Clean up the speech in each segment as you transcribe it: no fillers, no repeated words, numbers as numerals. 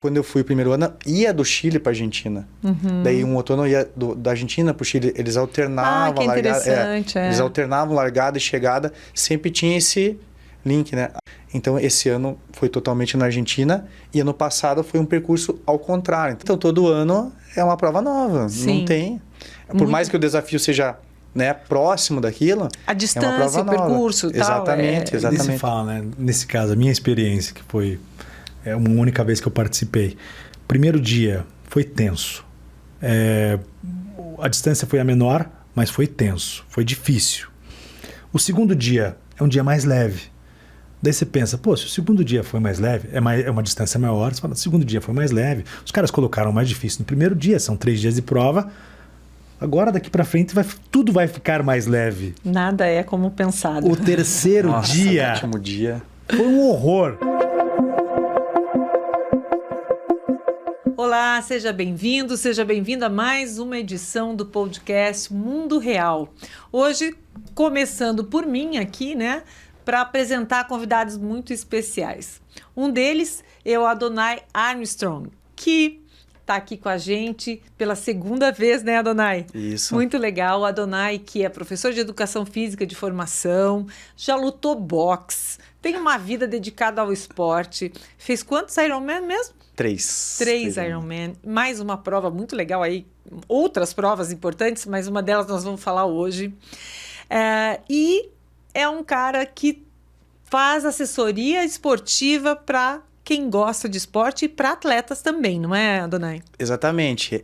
quando eu fui o primeiro ano, ia do Chile para Argentina. Daí um outro ano ia da Argentina para o Chile. Eles alternavam que interessante, Eles alternavam largada e chegada. Sempre tinha esse link, né? Então, esse ano foi totalmente na Argentina e ano passado foi um percurso ao contrário. Então, todo ano é uma prova nova. Sim. Não tem... Por mais que o desafio seja, né, próximo daquilo, a distância, é uma prova o nova. percurso, Exatamente, tal. exatamente. Se fala, né? Nesse caso, a minha experiência, que foi uma única vez que eu participei. Primeiro dia foi tenso. A distância foi a menor, mas foi tenso, foi difícil. O segundo dia é um dia mais leve. Daí você pensa, pô, se o segundo dia foi mais leve, é uma distância maior, você fala, o segundo dia foi mais leve. Os caras colocaram mais difícil no primeiro dia, são 3 dias de prova. Agora, daqui pra frente, tudo vai ficar mais leve. Nada é como pensado. O terceiro dia... O último dia... Foi um horror. Olá, seja bem-vindo, seja bem-vinda a mais uma edição do podcast Mundo Real. Hoje, começando por mim aqui, né, para apresentar convidados muito especiais. Um deles é o Adonai Armstrong, que está aqui com a gente pela segunda vez, né, Adonai? Isso. Muito legal. O Adonai, que é professor de educação física de formação, já lutou boxe, tem uma vida dedicada ao esporte. Fez quantos Ironman mesmo? 3 Ironman. Mais uma prova muito legal aí. Outras provas importantes, mas uma delas nós vamos falar hoje. E é um cara que faz assessoria esportiva para quem gosta de esporte e para atletas também, não é, Adonai? Exatamente.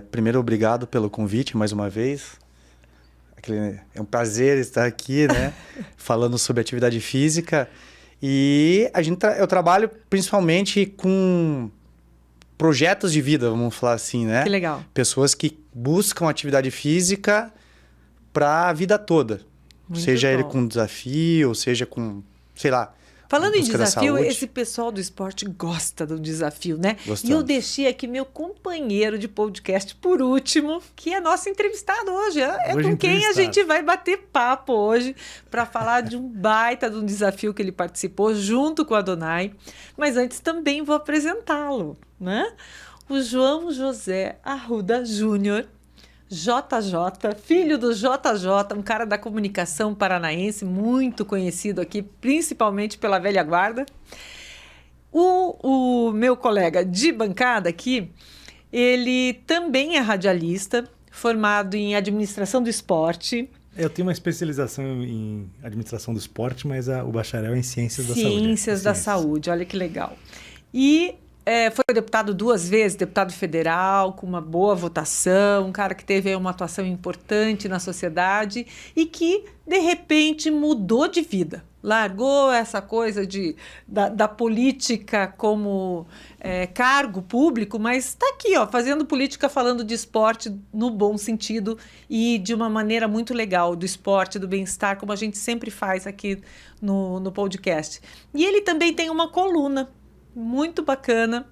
Primeiro, obrigado pelo convite mais uma vez. É um prazer estar aqui, né? Falando sobre atividade física. E eu trabalho principalmente com projetos de vida, vamos falar assim, né? Que legal. Pessoas que buscam atividade física para a vida toda. Muito seja bom. Ele com desafio, seja com, sei lá... Falando em desafio, esse pessoal do esporte gosta do desafio, né? Gostamos. E eu deixei aqui meu companheiro de podcast por último, que é nosso entrevistado hoje. Hoje com quem a gente vai bater papo hoje para falar de um baita de um desafio que ele participou junto com o Adonai. Mas antes também vou apresentá-lo, né? O João José Arruda Júnior, JJ, filho do JJ, um cara da comunicação paranaense, muito conhecido aqui, principalmente pela velha guarda. O meu colega de bancada aqui, ele também é radialista, formado em administração do esporte. Eu tenho uma especialização em administração do esporte, mas o bacharel é em ciências da saúde. Ciências da saúde, olha que legal. E... foi deputado 2 vezes, deputado federal, com uma boa votação, um cara que teve uma atuação importante na sociedade e que, de repente, mudou de vida. Largou essa coisa da política como cargo público, mas está aqui, ó, fazendo política, falando de esporte no bom sentido e de uma maneira muito legal, do esporte, do bem-estar, como a gente sempre faz aqui no podcast. E ele também tem uma coluna muito bacana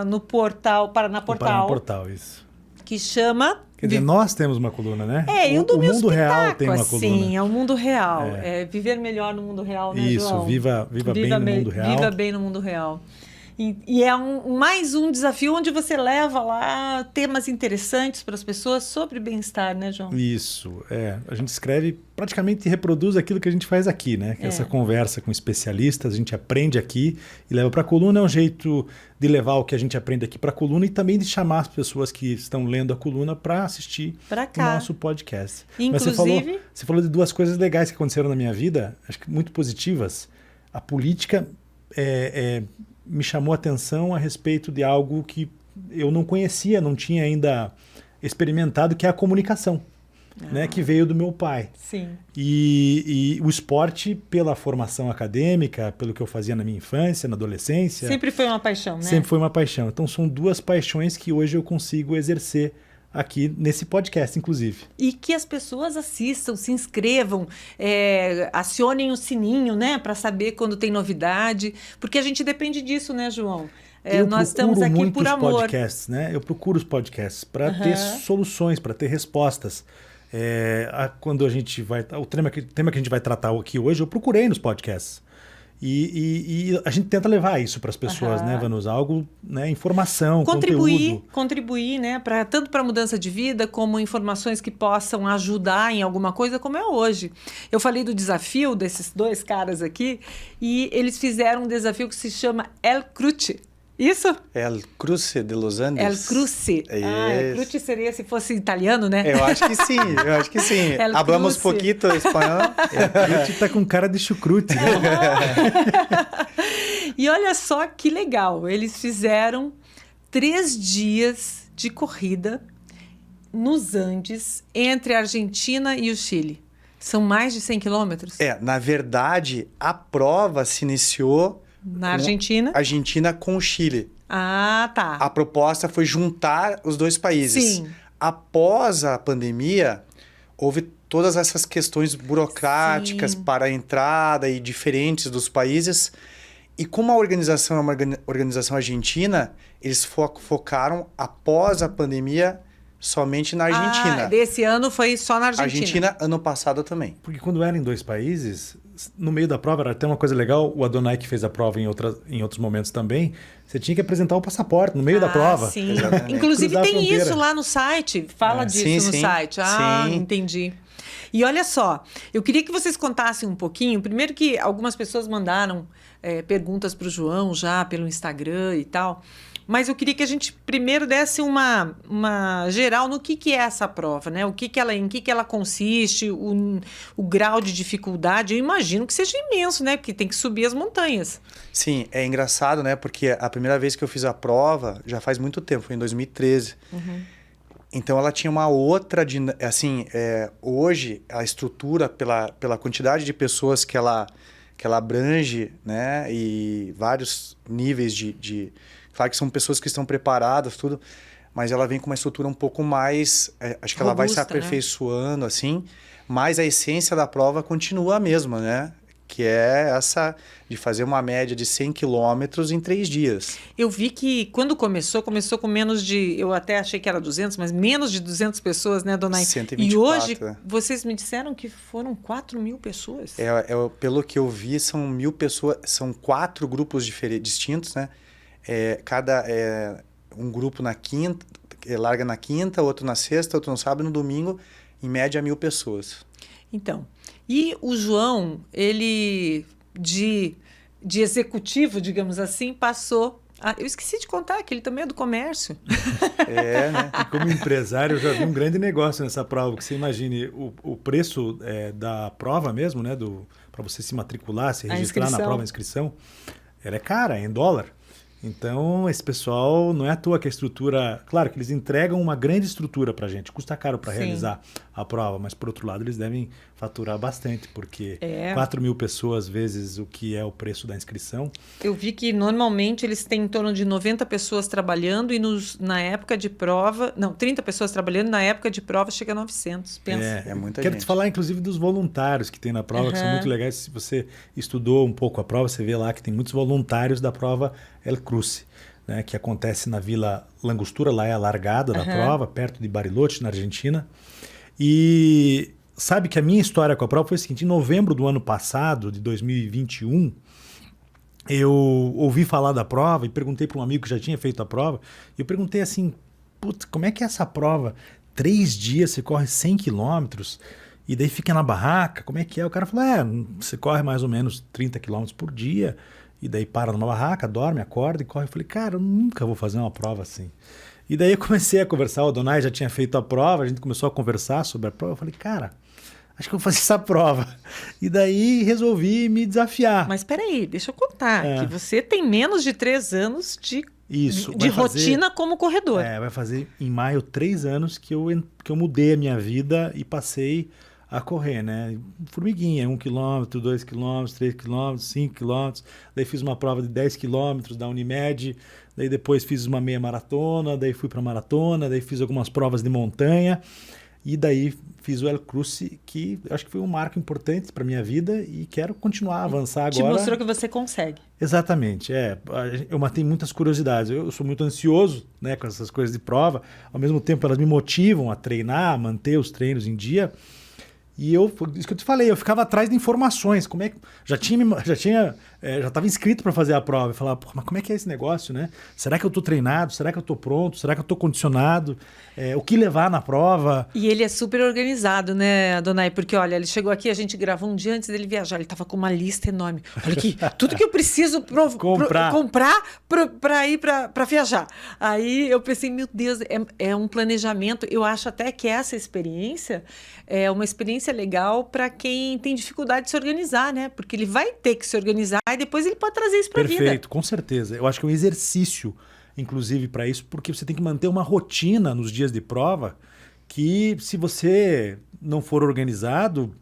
no portal Paraná Portal. Paraná Portal, isso. Que chama... Quer dizer, nós temos uma coluna, né? Eu dou meu Mundo Real tem uma assim, coluna. é o Mundo Real. Viver melhor no mundo real, né, isso, João? viva bem no mundo real. Viva bem no mundo real. E é mais um desafio onde você leva lá temas interessantes para as pessoas sobre bem-estar, né, João? Isso, a gente escreve, praticamente reproduz aquilo que a gente faz aqui, né? Que essa conversa com especialistas, a gente aprende aqui e leva para a coluna. É um jeito de levar o que a gente aprende aqui para a coluna e também de chamar as pessoas que estão lendo a coluna para assistir o nosso podcast. Inclusive... Mas você falou de 2 coisas legais que aconteceram na minha vida, acho que muito positivas. A política me chamou a atenção a respeito de algo que eu não conhecia, não tinha ainda experimentado, que é a comunicação, né, que veio do meu pai. Sim. E o esporte, pela formação acadêmica, pelo que eu fazia na minha infância, na adolescência... Sempre foi uma paixão, né? Sempre foi uma paixão. Então são 2 paixões que hoje eu consigo exercer aqui nesse podcast, inclusive. E que as pessoas assistam, se inscrevam, acionem o sininho, né, para saber quando tem novidade, porque a gente depende disso, né, João? Nós estamos aqui por amor. Podcasts, né? Eu procuro os podcasts para ter soluções, para ter respostas. Quando a gente vai... O tema que a gente vai tratar aqui hoje, eu procurei nos podcasts. E a gente tenta levar isso para as pessoas, né, Vanusa? Algo, né, informação, conteúdo. Contribuir, né, tanto para a mudança de vida, como informações que possam ajudar em alguma coisa, como é hoje. Eu falei do desafio desses 2 caras aqui, e eles fizeram um desafio que se chama El Cruce. Isso? El Cruce de los Andes. El Cruce. El Cruce seria se fosse italiano, né? Eu acho que sim. Hablamos poquito espanhol. El Cruce tá com cara de chucrute, né? E olha só que legal, eles fizeram 3 dias de corrida nos Andes, entre a Argentina e o Chile. São mais de 100 quilômetros? Na verdade, a prova se iniciou na Argentina? Argentina com o Chile. Ah, tá. A proposta foi juntar os 2 países. Sim. Após a pandemia, houve todas essas questões burocráticas para a entrada e diferentes dos países. E como a organização é uma organização argentina, eles focaram, após a pandemia, somente na Argentina. Desse ano foi só na Argentina. Argentina, ano passado também. Porque quando era em 2 países, no meio da prova, era até uma coisa legal, o Adonai que fez a prova em outros momentos também, você tinha que apresentar o passaporte no meio da prova. Sim. Inclusive tem isso lá no site, fala disso no site. Entendi. E olha só, eu queria que vocês contassem um pouquinho, primeiro que algumas pessoas mandaram perguntas para o João já pelo Instagram e tal, mas eu queria que a gente primeiro desse uma geral no que é essa prova, né? Em que ela consiste, o grau de dificuldade. Eu imagino que seja imenso, né? Porque tem que subir as montanhas. Sim, é engraçado, né? Porque a primeira vez que eu fiz a prova já faz muito tempo, foi em 2013. Então ela tinha uma outra... hoje a estrutura, pela quantidade de pessoas que ela abrange, né? E vários níveis de claro que são pessoas que estão preparadas, tudo, mas ela vem com uma estrutura um pouco mais... acho que robusta, ela vai se aperfeiçoando, né? Assim, mas a essência da prova continua a mesma, né? Que é essa de fazer uma média de 100 quilômetros em 3 dias. Eu vi que quando começou com menos de... Eu até achei que era 200, mas menos de 200 pessoas, né, dona? 124. E hoje, vocês me disseram que foram 4.000 pessoas. Pelo que eu vi, são 1.000 pessoas, são 4 grupos distintos, né? Um grupo na quinta, larga na quinta, outro na sexta, outro no sábado e no domingo, em média 1.000 pessoas. Então, e o João, ele de executivo, digamos assim, passou... eu esqueci de contar que ele também é do comércio. Né? E como empresário, eu já vi um grande negócio nessa prova, porque você imagine o preço da prova mesmo, né? Para você se matricular, se registrar na prova, a inscrição, ela é cara, é em dólar. Então, esse pessoal, não é à toa que a estrutura... Claro que eles entregam uma grande estrutura para a gente, custa caro para realizar a prova, mas, por outro lado, eles devem faturar bastante, porque 4.000 pessoas vezes o que é o preço da inscrição. Eu vi que, normalmente, eles têm em torno de 90 pessoas trabalhando e na época de prova... Não, 30 pessoas trabalhando, na época de prova chega a 900, pensa. É muita Quero gente. te falar, inclusive, dos voluntários que tem na prova, que são muito legais. Se você estudou um pouco a prova, você vê lá que tem muitos voluntários da prova El Cruce, né, que acontece na Vila Langostura, lá é a largada da prova, perto de Bariloche, na Argentina. E sabe que a minha história com a prova foi o seguinte: em novembro do ano passado, de 2021, eu ouvi falar da prova e perguntei para um amigo que já tinha feito a prova, e eu perguntei assim, putz, como é que é essa prova? 3 dias, você corre 100 quilômetros e daí fica na barraca, como é que é? O cara falou, você corre mais ou menos 30 quilômetros por dia, e daí para numa barraca, dorme, acorda e corre. Eu falei, cara, eu nunca vou fazer uma prova assim. E daí eu comecei a conversar, o Adonai já tinha feito a prova, a gente começou a conversar sobre a prova. Eu falei, cara, acho que eu vou fazer essa prova. E daí resolvi me desafiar. Mas peraí, deixa eu contar, que você tem menos de 3 anos de rotina como corredor. Vai fazer em maio 3 anos que eu mudei a minha vida e passei a correr, né? Formiguinha, 1 quilômetro, 2 quilômetros, 3 quilômetros, 5 quilômetros. Daí fiz uma prova de 10 quilômetros da Unimed. Daí depois fiz uma meia maratona. Daí fui para maratona. Daí fiz algumas provas de montanha. E daí fiz o El Cruce, que acho que foi um marco importante para minha vida e quero continuar a avançar agora. Te mostrou que você consegue. Exatamente, eu matei muitas curiosidades. Eu sou muito ansioso, né, com essas coisas de prova. Ao mesmo tempo, elas me motivam a treinar, a manter os treinos em dia. E isso que eu te falei, eu ficava atrás de informações. Como é que já estava inscrito para fazer a prova. Eu falava, mas como é que é esse negócio, né? Será que eu estou treinado? Será que eu estou pronto? Será que eu estou condicionado? O que levar na prova? E ele é super organizado, né, Adonai? Porque, olha, ele chegou aqui, a gente gravou um dia antes dele viajar. Ele estava com uma lista enorme. Olha aqui, tudo que eu preciso comprar para ir para viajar. Aí eu pensei, meu Deus, é um planejamento. Eu acho até que essa experiência é uma experiência legal para quem tem dificuldade de se organizar, né? Porque ele vai ter que se organizar e depois ele pode trazer isso para a vida. Perfeito, com certeza. Eu acho que é um exercício, inclusive, para isso, porque você tem que manter uma rotina nos dias de prova que, se você não for organizado,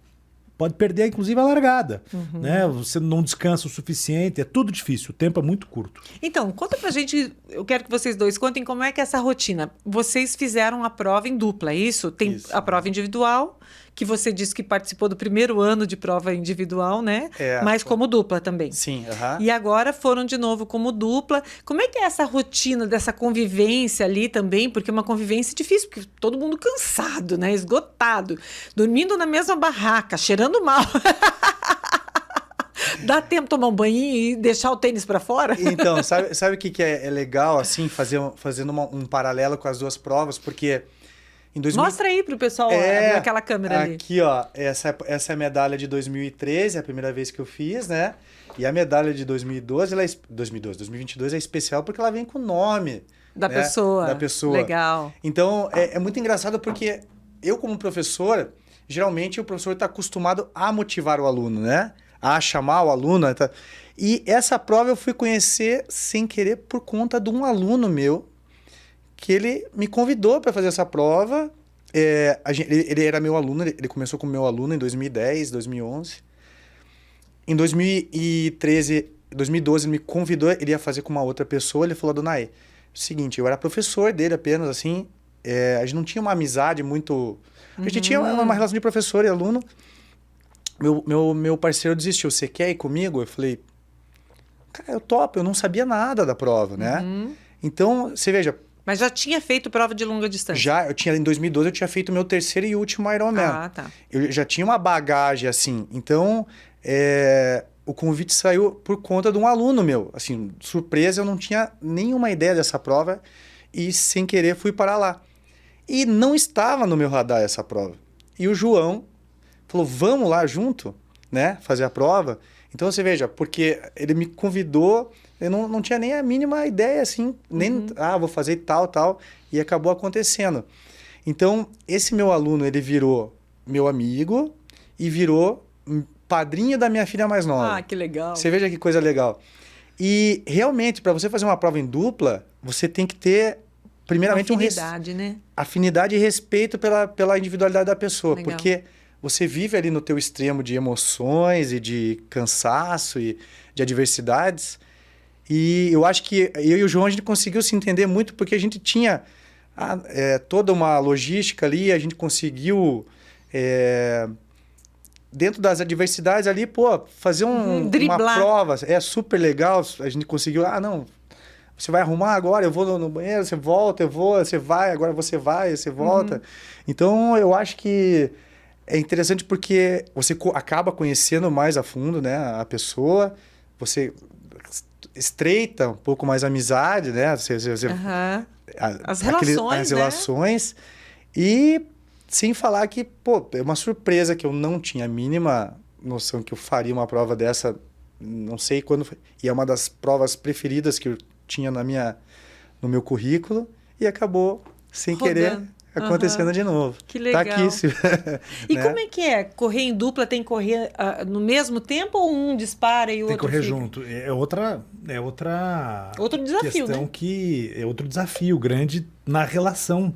pode perder, inclusive, a largada. Né? Você não descansa o suficiente, é tudo difícil, o tempo é muito curto. Então, conta pra gente, eu quero que vocês dois contem como é que é essa rotina. Vocês fizeram a prova em dupla, é isso? Tem Isso. a prova individual, que você disse que participou do primeiro ano de prova individual, né? Mas como dupla também. Sim, E agora foram de novo como dupla. Como é que é essa rotina dessa convivência ali também? Porque é uma convivência difícil, porque todo mundo cansado, né? Esgotado, dormindo na mesma barraca, cheirando mal. Dá tempo de tomar um banhinho e deixar o tênis para fora? Então, sabe o que é legal, assim, fazendo um paralelo com as duas provas? Porque em 2000... Mostra aí pro pessoal aquela câmera ali. Aqui, ó, essa é a medalha de 2013, é a primeira vez que eu fiz, né? E a medalha de 2012, 2022 é especial porque ela vem com o nome da pessoa. Legal. Então, é muito engraçado porque eu, como professor, geralmente o professor está acostumado a motivar o aluno, né? A chamar o aluno. Tá? E essa prova eu fui conhecer sem querer por conta de um aluno meu, que ele me convidou para fazer essa prova. Ele era meu aluno, ele começou como meu aluno em 2010, 2011. Em 2013, 2012, ele me convidou, ele ia fazer com uma outra pessoa. Ele falou, Adonai, seguinte, eu era professor dele apenas, assim, a gente não tinha uma amizade muito... A gente tinha uma relação de professor e aluno. Meu parceiro desistiu, você quer ir comigo? Eu falei, cara, eu topo, eu não sabia nada da prova, né? Então, você veja... Mas já tinha feito prova de longa distância? Já, em 2012 eu tinha feito meu terceiro e último Ironman. Ah, tá. Eu já tinha uma bagagem, assim, então o convite saiu por conta de um aluno meu. Assim, surpresa, eu não tinha nenhuma ideia dessa prova e sem querer fui para lá. E não estava no meu radar essa prova. E o João falou, vamos lá junto, né, fazer a prova. Então você veja, porque ele me convidou, eu não tinha nem a mínima ideia, assim, nem, vou fazer tal, e acabou acontecendo. Então, esse meu aluno, ele virou meu amigo e virou padrinho da minha filha mais nova. Ah, que legal. Você veja que coisa legal. E, realmente, para você fazer uma prova em dupla, você tem que ter, primeiramente, afinidade, né? Afinidade e respeito pela individualidade da pessoa. Legal. Porque você vive ali no teu extremo de emoções e de cansaço e de adversidades. E eu acho que eu e o João, a gente conseguiu se entender muito porque a gente tinha toda uma logística ali, a gente conseguiu, dentro das adversidades ali, fazer uma prova. É super legal, a gente conseguiu, não, você vai arrumar agora, eu vou no banheiro, você volta, eu vou, você vai, agora você vai, você volta. Então, eu acho que é interessante porque você acaba conhecendo mais a fundo, né, a pessoa, você estreita um pouco mais a amizade, né? As relações, as relações. E sem falar que, é uma surpresa que eu não tinha a mínima noção que eu faria uma prova dessa, não sei quando foi. E é uma das provas preferidas que eu tinha no meu currículo e acabou sem querer acontecendo de novo. Que legal. Tá aqui. E como é que é? Correr em dupla tem que correr no mesmo tempo ou um dispara e o outro tem que correr fica? junto. É outra outro desafio, questão, né? Que é outro desafio grande na relação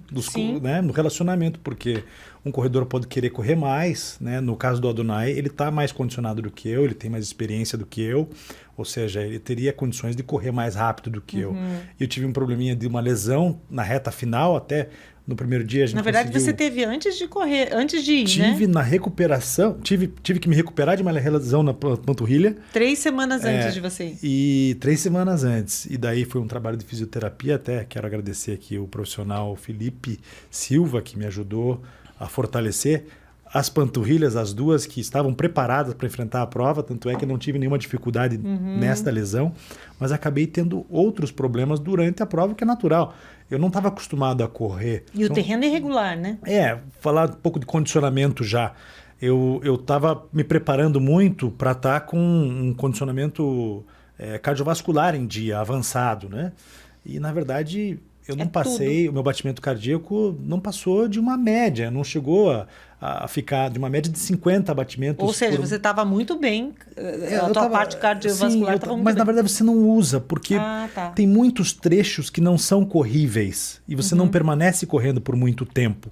né? No relacionamento, porque um corredor pode querer correr mais, né? No caso do Adonai, ele está mais condicionado do que eu, ele tem mais experiência do que eu, ou seja, ele teria condições de correr mais rápido do que eu. E eu tive um probleminha de uma lesão na reta final, até no primeiro dia a gente Na verdade, conseguiu... você teve antes de correr, antes de ir, Tive né? na recuperação, tive que me recuperar de uma lesão na panturrilha. 3 semanas antes de você ir. E 3 semanas antes. E daí foi um trabalho de fisioterapia, até quero agradecer aqui o profissional Felipe Silva, que me ajudou a fortalecer. as panturrilhas, as duas que estavam preparadas para enfrentar a prova, tanto é que eu não tive nenhuma dificuldade nesta lesão, mas acabei tendo outros problemas durante a prova, que é natural. Eu não estava acostumado a correr. E o terreno é irregular, né? Falar um pouco de condicionamento já. Eu estava me preparando muito para estar com um condicionamento cardiovascular em dia, avançado, né? E, na verdade, eu não passei, o meu batimento cardíaco não passou de uma média, não chegou a ficar de uma média de 50 batimentos. Ou seja, você estava muito bem, a tua parte cardiovascular estava muito mas, bem. na verdade, você não usa, porque tem muitos trechos que não são corríveis e você não permanece correndo por muito tempo.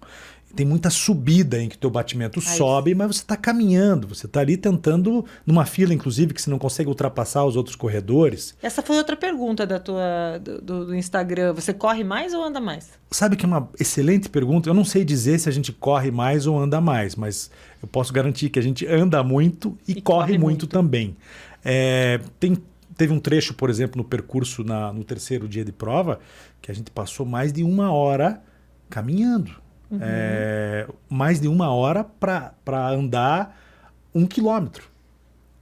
Tem muita subida em que teu batimento sobe, mas você está caminhando, você está ali tentando, numa fila, inclusive, que você não consegue ultrapassar os outros corredores. Essa foi outra pergunta do Instagram. Você corre mais ou anda mais? Sabe que é uma excelente pergunta. Eu não sei dizer se a gente corre mais ou anda mais, mas eu posso garantir que a gente anda muito e corre muito também. Teve um trecho, por exemplo, no percurso no terceiro dia de prova, que a gente passou mais de 1 hora caminhando. Mais de 1 hora para andar 1 quilômetro.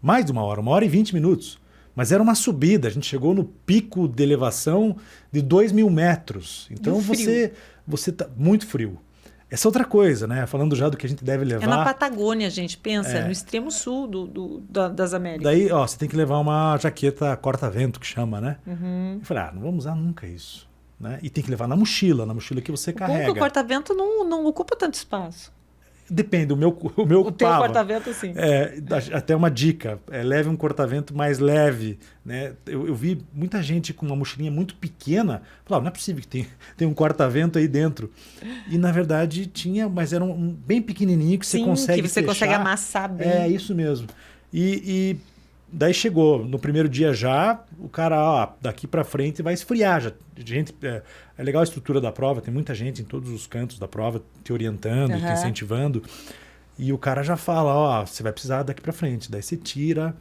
Mais de 1 hora, 1 hora e 20 minutos. Mas era uma subida, a gente chegou no pico de elevação de 2.000 metros. Então você tá muito frio. Essa é outra coisa, né? Falando já do que a gente deve levar. É na Patagônia, gente, pensa, no extremo sul das Américas. Daí, você tem que levar uma jaqueta corta-vento, que chama, né? Eu falei, não vamos usar nunca isso. Né? E tem que levar na mochila que você carrega. O corta-vento não ocupa tanto espaço. Depende, o meu ocupava. O teu corta-vento, sim. Até uma dica, leve um corta-vento mais leve. Né? Eu vi muita gente com uma mochilinha muito pequena, falava, não é possível que tem um corta-vento aí dentro. E, na verdade, tinha, mas era um bem pequenininho que você consegue que você fechar. consegue amassar bem. É, isso mesmo. E daí chegou, no primeiro dia já, o cara, daqui para frente vai esfriar. É legal a estrutura da prova, tem muita gente em todos os cantos da prova te orientando, te incentivando. E o cara já fala, você vai precisar daqui para frente. Daí você tira.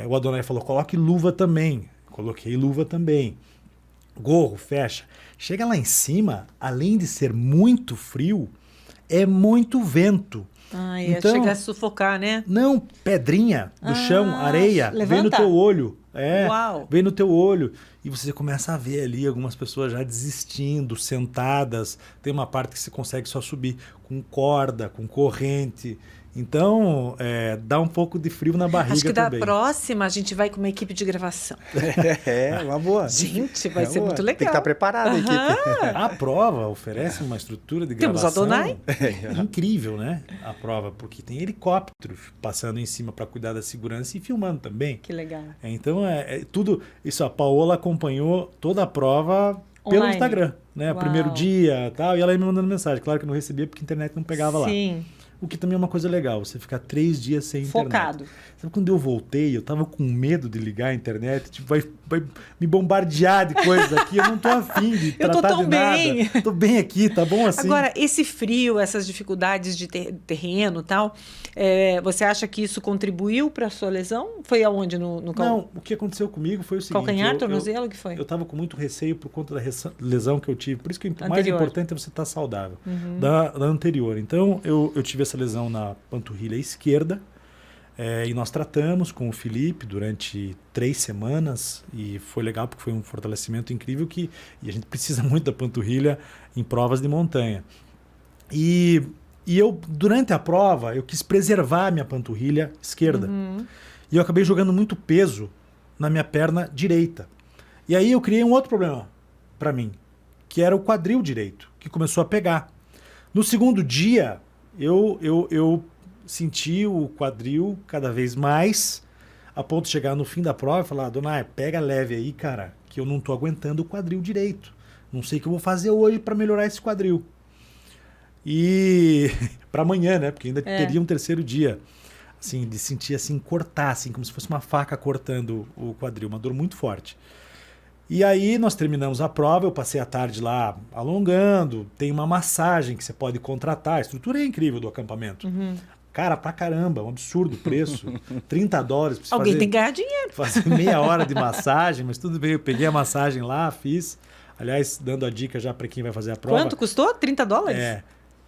O Adonai falou, coloque luva também. Coloquei luva também. Gorro, fecha. Chega lá em cima, além de ser muito frio, é muito vento. Então, chega a sufocar, né? Não, pedrinha do chão, areia, vem no teu olho. Vem no teu olho. E você começa a ver ali algumas pessoas já desistindo, sentadas. Tem uma parte que você consegue só subir com corda, com corrente. Então, dá um pouco de frio na barriga também. Acho que da próxima a gente vai com uma equipe de gravação. Uma boa. Gente, vai ser muito legal. Tem que estar preparada a equipe. A prova oferece uma estrutura de gravação. Temos Adonai. Incrível, né? A prova, porque tem helicóptero passando em cima para cuidar da segurança e filmando também. Que legal. Então, tudo isso. A Paola acompanhou toda a prova pelo Instagram, né? O primeiro dia e tal, e ela ia me mandando mensagem. Claro que eu não recebia porque a internet não pegava lá. Sim. O que também é uma coisa legal, você ficar 3 dias sem focado. internet. Sabe quando eu voltei, eu tava com medo de ligar a internet, tipo, vai me bombardear de coisas aqui, eu não tô afim de tratar de nada. Tô bem aqui, tá bom assim. Agora, esse frio, essas dificuldades de terreno e tal, você acha que isso contribuiu para a sua lesão? Foi aonde? Não, o que aconteceu comigo foi o seguinte. Calcanhar, tornozelo, o que foi? Eu tava com muito receio por conta da lesão que eu tive. Por isso que o mais importante é você estar saudável. Da anterior. Então, eu tive essa lesão na panturrilha esquerda. E nós tratamos com o Felipe durante 3 semanas e foi legal porque foi um fortalecimento incrível e a gente precisa muito da panturrilha em provas de montanha. E eu, durante a prova, eu quis preservar a minha panturrilha esquerda. E eu acabei jogando muito peso na minha perna direita. E aí eu criei um outro problema para mim, que era o quadril direito, que começou a pegar. No segundo dia, eu senti o quadril cada vez mais, a ponto de chegar no fim da prova e falar, Adonai, pega leve aí, cara, que eu não tô aguentando o quadril direito. Não sei o que eu vou fazer hoje para melhorar esse quadril. E para amanhã, né? Porque ainda teria um terceiro dia. Assim, de sentir assim, cortar, assim, como se fosse uma faca cortando o quadril, uma dor muito forte. E aí nós terminamos a prova, eu passei a tarde lá alongando, tem uma massagem que você pode contratar, a estrutura é incrível do acampamento. Cara, pra caramba, um absurdo o preço. $30. Alguém tem que ganhar dinheiro. Fazer meia hora de massagem, mas tudo bem, eu peguei a massagem lá, fiz. Aliás, dando a dica já para quem vai fazer a prova. Quanto custou? $30?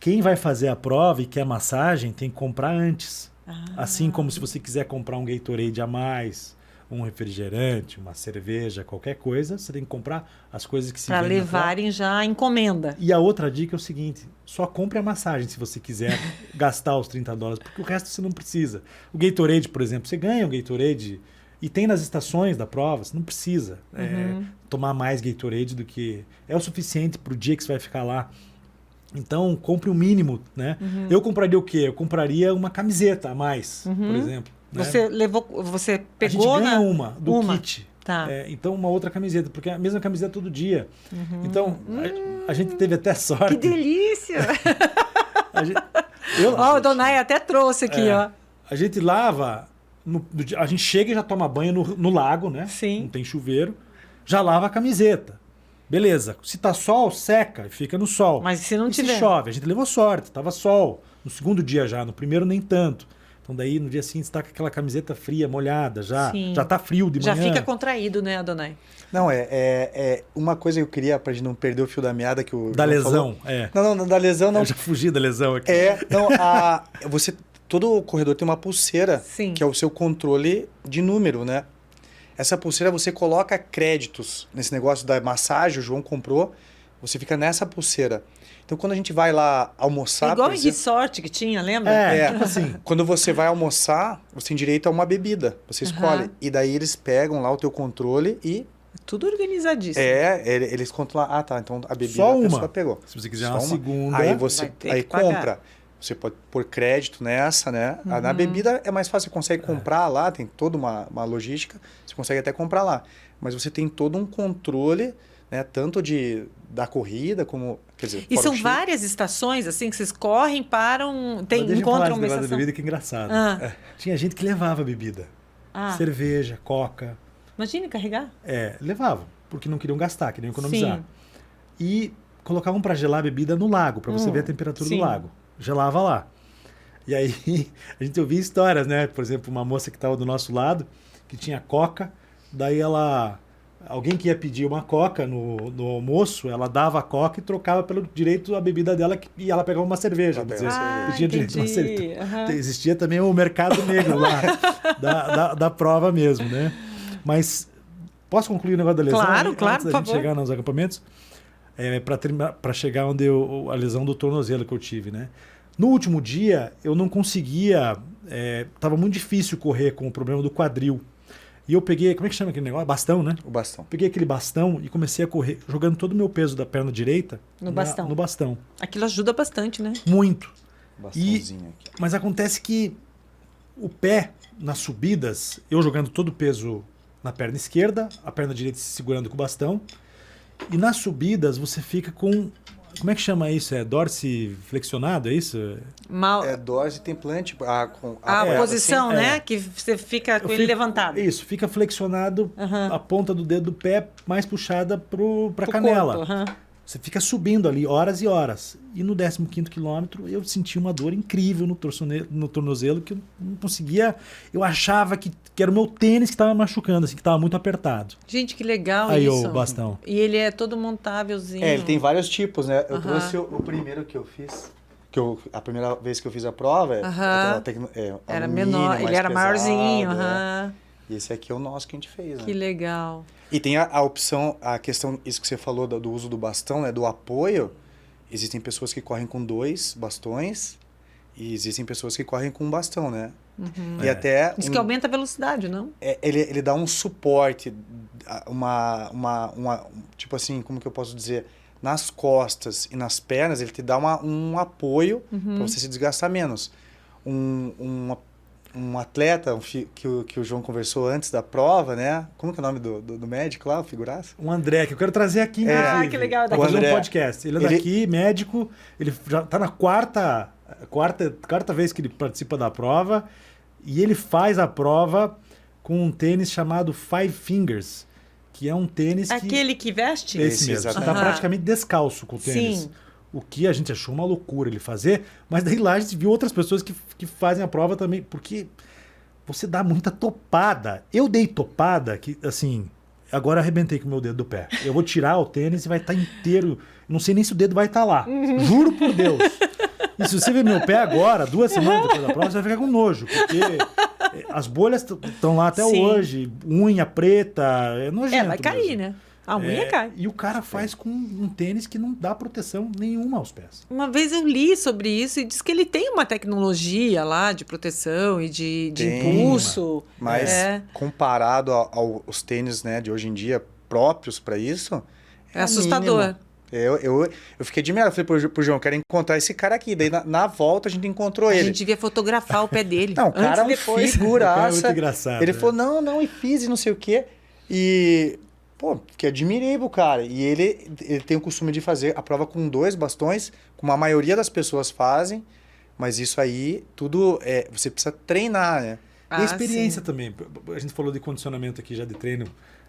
quem vai fazer a prova e quer massagem tem que comprar antes. Assim como se você quiser comprar um Gatorade a mais, um refrigerante, uma cerveja, qualquer coisa, você tem que comprar as coisas que se Para vendem na levarem já a encomenda. E a outra dica é o seguinte, só compre a massagem se você quiser gastar os $30, porque o resto você não precisa. O Gatorade, por exemplo, você ganha o Gatorade e tem nas estações da prova, você não precisa tomar mais Gatorade do que... É o suficiente para o dia que você vai ficar lá. Então, compre o mínimo, né? Eu compraria o quê? Eu compraria uma camiseta a mais, por exemplo. Né? Você A pegou gente ganha do kit. Tá. Então, uma outra camiseta, porque é a mesma camiseta todo dia. Então, a gente teve até sorte. Que delícia! A O Donai até trouxe aqui, ó. A gente lava, a gente chega e já toma banho no lago, né? Sim. Não tem chuveiro. Já lava a camiseta. Beleza. Se tá sol, seca e fica no sol. Mas se não tiver? Se chove, a gente levou sorte, tava sol. No segundo dia já, no primeiro nem tanto. Então daí no dia seguinte você tá com aquela camiseta fria, molhada, já tá frio de manhã. Já fica contraído, né, Adonai? Não, é uma coisa que eu queria, pra gente não perder o fio da meada que o Da João lesão, falou. Não, da lesão não. Eu já fugi da lesão aqui. Todo corredor tem uma pulseira, Sim. que é o seu controle de número, né? Essa pulseira você coloca créditos nesse negócio da massagem, o João comprou, você fica nessa pulseira. Então, quando a gente vai lá almoçar... Igual por em exemplo, resort que tinha, lembra? Tipo assim. Quando você vai almoçar, você tem direito a uma bebida. Você escolhe. E daí eles pegam lá o teu controle e... Tudo organizadíssimo. Eles contam lá. Ah, tá. Então a bebida Só a uma. pessoa pegou. Se você quiser Só uma segunda... Aí você vai ter que pagar. compra. Você pode pôr crédito nessa, né? Na bebida é mais fácil. Você consegue comprar lá. Tem toda uma logística. Você consegue até comprar lá. Mas você tem todo um controle... Né, tanto da corrida como... Quer dizer, E são várias estações, assim, que vocês correm, param, uma encontram uma estação. estação. Bebida que é engraçado. Tinha gente que levava bebida. Cerveja, coca. Imagine carregar. Levavam, porque não queriam gastar, queriam economizar. Sim. E colocavam para gelar a bebida no lago, para você ver a temperatura do lago. Gelava lá. E aí a gente ouvia histórias, né? Por exemplo, uma moça que estava do nosso lado, que tinha coca, daí alguém que ia pedir uma coca no almoço, ela dava a coca e trocava pelo direito a bebida dela e ela pegava uma cerveja. Tinha direito a uma cerveja. Existia também o mercado negro lá, da prova mesmo, né? Mas posso concluir o negócio da lesão? Claro, antes por da favor. gente chegar nos acampamentos? Para chegar onde a lesão do tornozelo que eu tive, né? No último dia, eu não conseguia... Tava muito difícil correr com o problema do quadril. E eu peguei, como é que chama aquele negócio? Bastão, né? O bastão. Peguei aquele bastão e comecei a correr, jogando todo o meu peso da perna direita No bastão. no bastão. Aquilo ajuda bastante, né? Muito. Bastãozinho aqui. Mas acontece que o pé, nas subidas, eu jogando todo o peso na perna esquerda, a perna direita se segurando com o bastão. E nas subidas você fica com... Como é que chama isso? Dorsi flexionado, é isso? Dorsi templante. A posição, assim, né? Que você fica com ele levantado. Isso, fica flexionado, a ponta do dedo do pé mais puxada para a canela. Corpo, Você fica subindo ali horas e horas. E no 15º quilômetro eu senti uma dor incrível no tornozelo que eu não conseguia... Eu achava que era o meu tênis que estava machucando, assim, que estava muito apertado. Gente, que legal Aí isso. o bastão. E ele é todo montávelzinho. Ele tem vários tipos, né? Eu trouxe o primeiro que eu fiz. A primeira vez que eu fiz a prova, era menor, ele era maiorzinho. E esse aqui é o nosso que a gente fez, né? Que legal. E tem a opção, a questão, isso que você falou do uso do bastão, né? Do apoio. Existem pessoas que correm com 2 bastões e existem pessoas que correm com um bastão, né? E até... Isso que aumenta a velocidade, não? Ele dá um suporte, tipo assim, como que eu posso dizer? Nas costas e nas pernas, ele te dá um apoio para você se desgastar menos. Um atleta que o João conversou antes da prova, né? Como que é o nome do médico lá, o figuraça? O André, que eu quero trazer aqui, inclusive. Que legal. Pra fazer um podcast. Ele é daqui, médico, ele já está na quarta vez que ele participa da prova e ele faz a prova com um tênis chamado Five Fingers, que é um tênis Aquele que veste? Esse mesmo. Você está praticamente descalço com o tênis. Sim. O que a gente achou uma loucura ele fazer, mas daí lá a gente viu outras pessoas que fazem a prova também, porque você dá muita topada. Eu dei topada que, assim, agora arrebentei com o meu dedo do pé. Eu vou tirar o tênis e vai estar inteiro, não sei nem se o dedo vai estar lá. Juro por Deus. E se você ver meu pé agora, 2 semanas depois da prova, você vai ficar com nojo, porque as bolhas estão lá até Sim. hoje, unha preta, é nojento. Vai cair, mesmo. né? A unha cai. E o cara faz com um tênis que não dá proteção nenhuma aos pés. Uma vez eu li sobre isso e diz que ele tem uma tecnologia lá de proteção e de Tem, impulso. Mas comparado aos tênis, né, de hoje em dia, próprios para isso... É assustador. mínimo. Eu fiquei admirado. Eu falei pro João, quero encontrar esse cara aqui. Daí na volta a gente encontrou A ele. gente devia fotografar o pé dele. Não, o cara é um O cara é figuraça. muito engraçado, Ele né? falou, não, e fiz e não sei o quê. E, pô, que admirei pro cara. E ele tem o costume de fazer a prova com 2 bastões, como a maioria das pessoas fazem. Mas isso aí, tudo, você precisa treinar, né? E a experiência também. A gente falou de condicionamento aqui já de treino.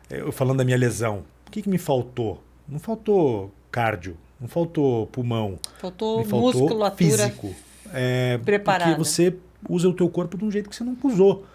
Eu falando da minha lesão. O que me faltou? Não faltou cardio, não faltou pulmão. Faltou me faltou musculatura físico. preparada. Porque você usa o teu corpo de um jeito que você não usou.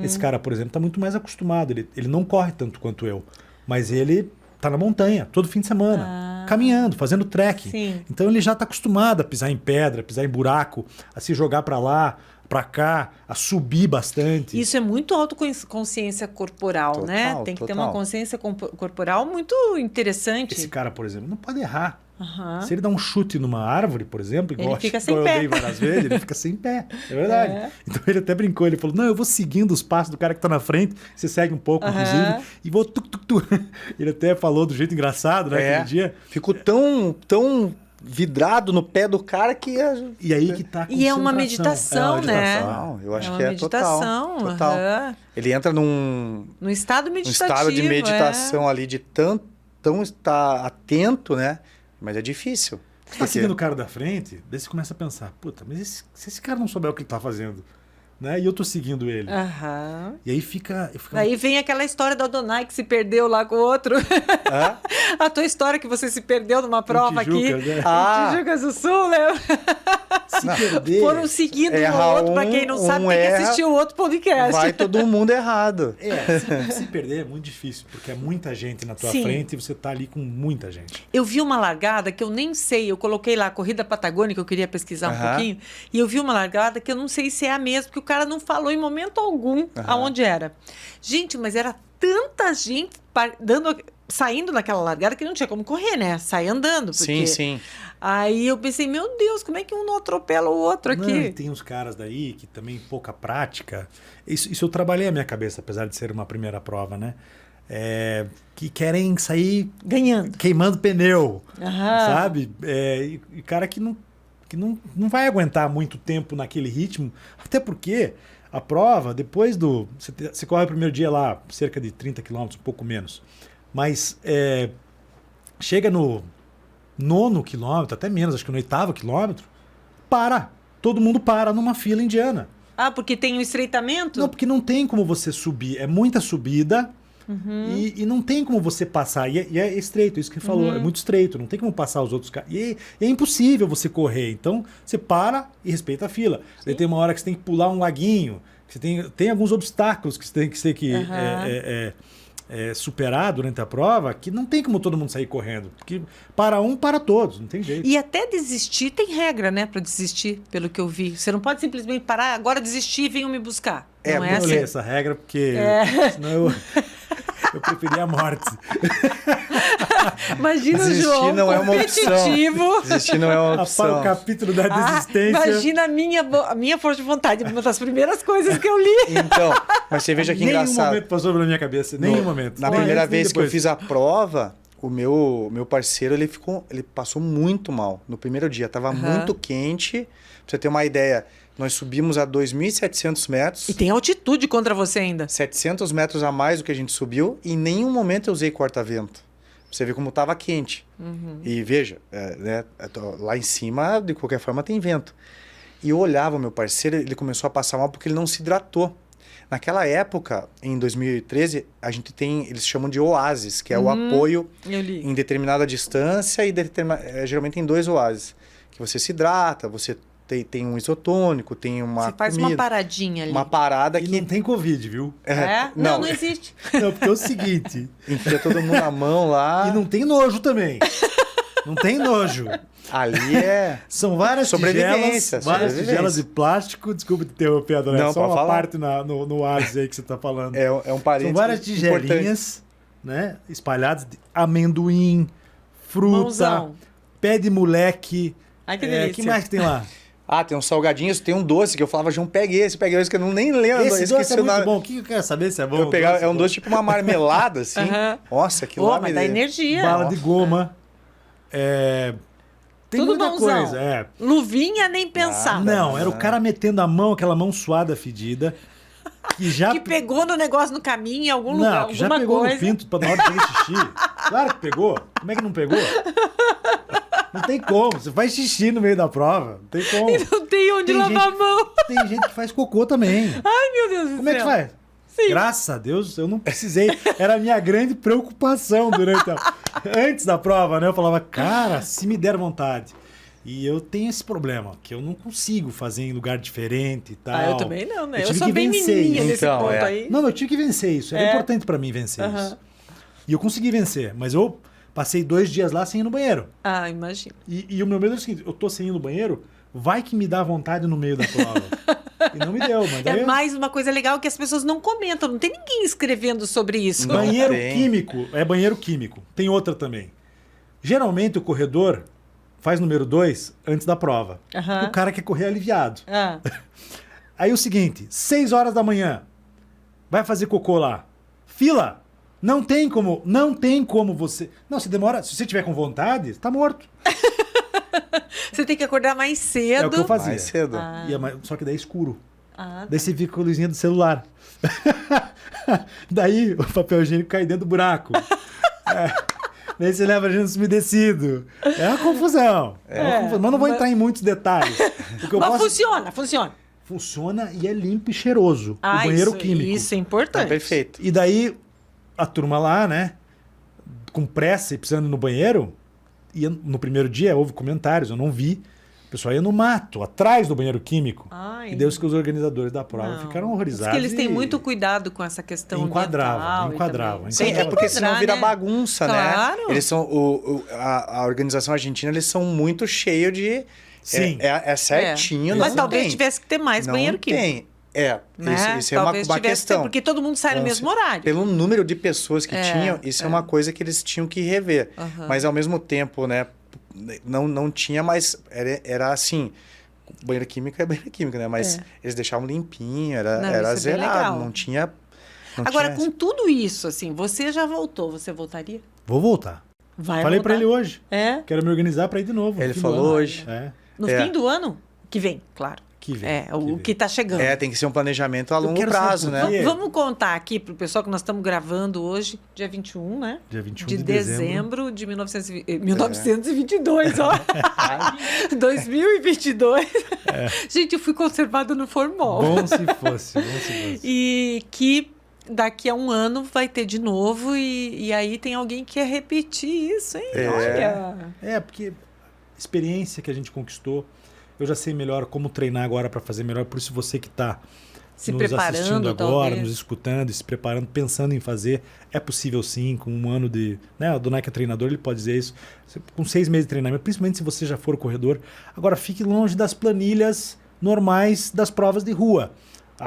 Esse cara, por exemplo, está muito mais acostumado. Ele não corre tanto quanto eu. Mas ele tá na montanha todo fim de semana, caminhando, fazendo trekking. Sim. Então ele já está acostumado a pisar em pedra, pisar em buraco, a se jogar para lá, para cá, a subir bastante. Isso é muito autoconsciência corporal, né? Tem que ter uma consciência corporal muito interessante. Esse cara, por exemplo, não pode errar. Aham. Se ele dá um chute numa árvore, por exemplo, igual Ele fica sem eu pé. dei várias vezes, ele fica sem pé. É verdade. Então ele até brincou, ele falou, não, eu vou seguindo os passos do cara que tá na frente, você segue um pouco, inclusive, e vou tuc. Ele até falou do jeito engraçado, né, aquele dia. Ficou tão vidrado no pé do cara que... E aí que tá a E é uma concentração. meditação, né? Não, eu acho uma que é meditação, total. aham. Ele entra num estado meditativo. estado de meditação ali, de tão estar atento, né? Mas é difícil. Você tá seguindo o cara da frente, daí você começa a pensar, puta, mas se esse cara não souber o que ele tá fazendo, né? E eu tô seguindo ele. Aham. E aí fica... Aí vem aquela história do Adonai que se perdeu lá com o outro. Hã? A tua história que você se perdeu numa prova Tijucas, aqui. né? Em Tijucas do Sul, lembra? Se perder... Foram seguindo um Erra ao outro. Pra quem não sabe, tem que erra, assistir o outro podcast. vai todo mundo errado. Se perder é muito difícil, porque é muita gente na tua Sim. frente e você tá ali com muita gente. Eu vi uma largada que eu nem sei, eu coloquei lá a Corrida Patagônica, eu queria pesquisar um pouquinho, e eu vi uma largada que eu não sei se é a mesma, porque o cara não falou em momento algum aonde era. Gente, mas era tanta gente saindo naquela largada que não tinha como correr, né? Sai andando. Porque... Sim. Aí eu pensei, meu Deus, como é que um não atropela o outro Não, aqui? tem uns caras daí que também pouca prática. Isso eu trabalhei a minha cabeça, apesar de ser uma primeira prova, né? Que querem sair Ganhando. queimando pneu, Aham. sabe? E cara que não vai aguentar muito tempo naquele ritmo, até porque a prova, depois do... Você corre o primeiro dia lá, cerca de 30 quilômetros, um pouco menos, mas chega no 9º quilômetro, até menos, acho que no 8º quilômetro, todo mundo para numa fila indiana. Ah, porque tem um estreitamento? Não, porque não tem como você subir, é muita subida e não tem como você passar. E é estreito, isso que ele falou, é muito estreito, não tem como passar os outros caras. E é impossível você correr, então você para e respeita a fila. Daí tem uma hora que você tem que pular um laguinho, que você tem alguns obstáculos que você tem que ser superar durante a prova, que não tem como todo mundo sair correndo. Porque para todos, não tem jeito. E até desistir tem regra, né? Pra desistir, pelo que eu vi. Você não pode simplesmente parar, agora desistir e venham me buscar. Não é Eu assim. li essa regra porque senão eu preferia a morte. Imagina o Desistir João não é uma competitivo. opção. Desistir não é uma O opção. capítulo da desistência. Imagina a minha força de vontade, uma das primeiras coisas que eu li. Então, mas você veja que Nenhum engraçado. momento passou pela minha cabeça, nenhum momento. Na Nem primeira antes, nem vez que eu depois. fiz a prova, o meu parceiro, ele passou muito mal no primeiro dia. Tava muito quente. Pra você ter uma ideia, nós subimos a 2.700 metros. E tem altitude contra você ainda. 700 metros a mais do que a gente subiu. E em nenhum momento eu usei corta-vento. Pra você ver como tava quente. E veja, lá em cima, de qualquer forma, tem vento. E eu olhava o meu parceiro, ele começou a passar mal porque ele não se hidratou. Naquela época, em 2013, a gente tem, eles chamam de oásis, que é o apoio Eu li. em determinada distância e geralmente em 2 oásis. Que você se hidrata, você tem um isotônico, tem uma Você faz comida, uma paradinha ali. uma parada E que... não tem Covid, viu? Não existe. Não, porque é o seguinte, enfia todo mundo na mão lá. e não tem nojo também. Não tem nojo. Ali é... São várias Sobrevivência, tigelas de plástico. Desculpa te interromper, Adoré. Não, Só pode uma falar. parte no ar aí que você está falando. É um parênteses São várias importante. tigelinhas, né? Espalhadas de amendoim, fruta, Mãozão. pé de moleque. Ai, que delícia. Que mais que tem lá? Ah, tem uns salgadinhos, tem um doce que eu falava, João, pegue esse que eu não nem lembro. Esse doce esqueci é o muito nome. bom. O que eu quero saber se é bom? Eu pegava, é um doce tipo uma marmelada, assim. Aham. Nossa, aquilo Ô, lá mas me dá deu- energia. Bala de goma. Tem Tudo muita bonzão. coisa. Luvinha, nem pensar. Não, era o cara metendo a mão, aquela mão suada, fedida, que já... Que pegou no negócio no caminho, em algum lugar, Não, que já alguma pegou coisa. no pinto pra na hora de fazer xixi. Claro que pegou. Como é que não pegou? Não tem como. Você faz xixi no meio da prova. Não tem como. E não tem onde Tem lavar gente- a mão. Tem gente que faz cocô também. Ai, meu Deus do Como é que céu. faz? Sim. Graças a Deus, eu não precisei. Era a minha grande preocupação durante antes da prova, né? Eu falava, cara, se me der vontade. E eu tenho esse problema, que eu não consigo fazer em lugar diferente e tal. Ah, eu também não, né? Eu tive sou que bem vencer menininha isso. nesse Então, ponto é. aí. Não, eu tive que vencer isso. Era É. importante pra mim vencer Aham. isso. E eu consegui vencer, mas eu passei 2 dias lá sem ir no banheiro. Ah, imagina. E o meu medo é o seguinte, eu tô sem ir no banheiro, vai que me dá vontade no meio da prova. E não me deu, mas daí... É mais uma coisa legal que as pessoas não comentam. Não tem ninguém escrevendo sobre isso. Não. Banheiro tem. químico, é banheiro químico. Tem outra também. Geralmente o corredor faz número 2 antes da prova. Aham. O cara quer correr aliviado. Ah, Aí o seguinte, 6 horas da manhã, vai fazer cocô lá. Fila! Não tem como você... Não, se demora, se você tiver com vontade, tá morto. você tem que acordar mais cedo. É o que eu fazia. Mais cedo. Ah. Só que daí é escuro. Ah, Daí você fica com a luzinha do celular. Daí o papel higiênico cai dentro do buraco. Daí você leva a gente umedecido. É uma confusão. Mas não vou entrar em muitos detalhes. O que eu mas posso... funciona. Funciona e é limpo e cheiroso. Ah, o banheiro isso, químico. Isso é Tá importante. perfeito. E daí a turma lá, né? Com pressa e precisando ir no banheiro. E no primeiro dia houve comentários, eu não vi. O pessoal ia no mato, atrás do banheiro químico. Ai. E Deus que os organizadores da prova Não. ficaram Diz horrorizados. que eles têm e- muito cuidado com essa questão Enquadravam, ambiental e enquadravam, também. Sim, Tem que é porque senão enquadrar, vira né? bagunça, Claro. né? Eles são. A organização argentina, eles são muito cheios de. Sim. É certinho, Mas não talvez tem. tivesse que ter mais Não banheiro químico. tem. Né? Isso é uma Talvez tivesse que ter, questão. porque todo mundo sai no Com mesmo cer- horário. Pelo número de pessoas que É, tinham, isso é uma coisa que eles tinham que rever. Aham. Mas ao mesmo tempo, né? Não tinha mais. Era assim. Banheiro químico é banheiro químico, né? Mas eles deixavam limpinho, Não, era isso é bem legal. zerado. Não tinha. Agora, tinha- com tudo isso, assim, você já voltou, você voltaria? Vou voltar. Vai Falei voltar? pra ele hoje. É? Quero me organizar pra ir de novo. no Ele fim do falou ano. hoje. No É. fim do ano? Que vem, claro. Que vem. É, o vem. que tá chegando. Tem que ser um planejamento a longo quero saber prazo, por né? quê. Vamos contar aqui pro pessoal que nós estamos gravando hoje, dia 21, né? Dia 21 de de dezembro de 1922, ó. 2022. Gente, eu fui conservada no formol. Bom se fosse, bom se fosse. E que daqui a um ano vai ter de novo e aí tem alguém que quer repetir isso, hein? Olha. Porque experiência que a gente conquistou, eu já sei melhor como treinar agora para fazer melhor. Por isso você que está Se nos preparando, assistindo agora, talvez. nos escutando, e se preparando, pensando em fazer, é possível sim, com um ano de... Né, o Donai que é treinador, ele pode dizer isso, com 6 meses de treinamento, principalmente se você já for corredor. Agora, fique longe das planilhas normais das provas de rua.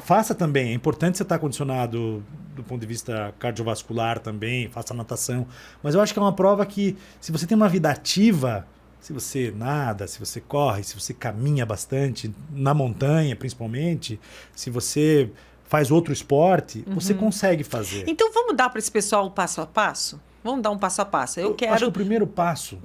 Faça também, é importante você estar condicionado do ponto de vista cardiovascular também, faça natação. Mas eu acho que é uma prova que, se você tem uma vida ativa, se você nada, se você corre, se você caminha bastante, na montanha principalmente, se você faz outro esporte, você consegue fazer. Então vamos dar para esse pessoal o passo a passo? Vamos dar um passo a passo. Eu Acho que quero. o primeiro passo,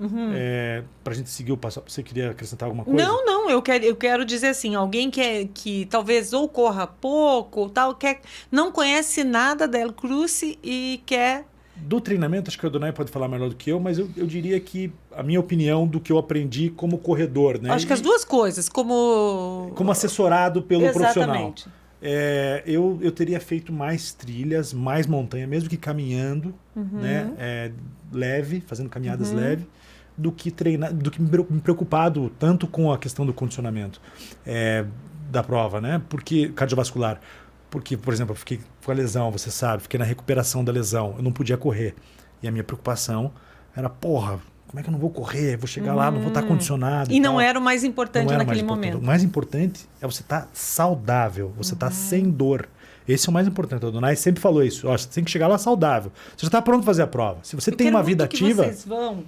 para a gente seguir o passo a passo, você queria acrescentar alguma coisa? Não, eu quero dizer assim, alguém que talvez ou corra pouco ou tal, não conhece nada da El Cruce e quer. Do treinamento, acho que o Donai pode falar melhor do que eu, mas eu diria que a minha opinião do que eu aprendi como corredor, né? Acho que as duas coisas, como assessorado pelo profissional. Exatamente. Eu teria feito mais trilhas, mais montanha, mesmo que caminhando, né? Leve, fazendo caminhadas leve, do que treinar, do que me preocupado tanto com a questão do condicionamento da prova, né? Porque cardiovascular. Porque, por exemplo, eu fiquei com a lesão, você sabe, fiquei na recuperação da lesão, eu não podia correr. E a minha preocupação era, como é que eu não vou correr? Vou chegar lá, não vou estar condicionado. E não tal. era o mais importante Não era o naquele mais importante. momento. O mais importante é você estar saudável, você estar sem dor. Esse é o mais importante. A Donai sempre falou isso. Ó, você tem que chegar lá saudável. Você já está pronto para fazer a prova. Se você Eu tem quero uma muito vida que ativa... vocês vão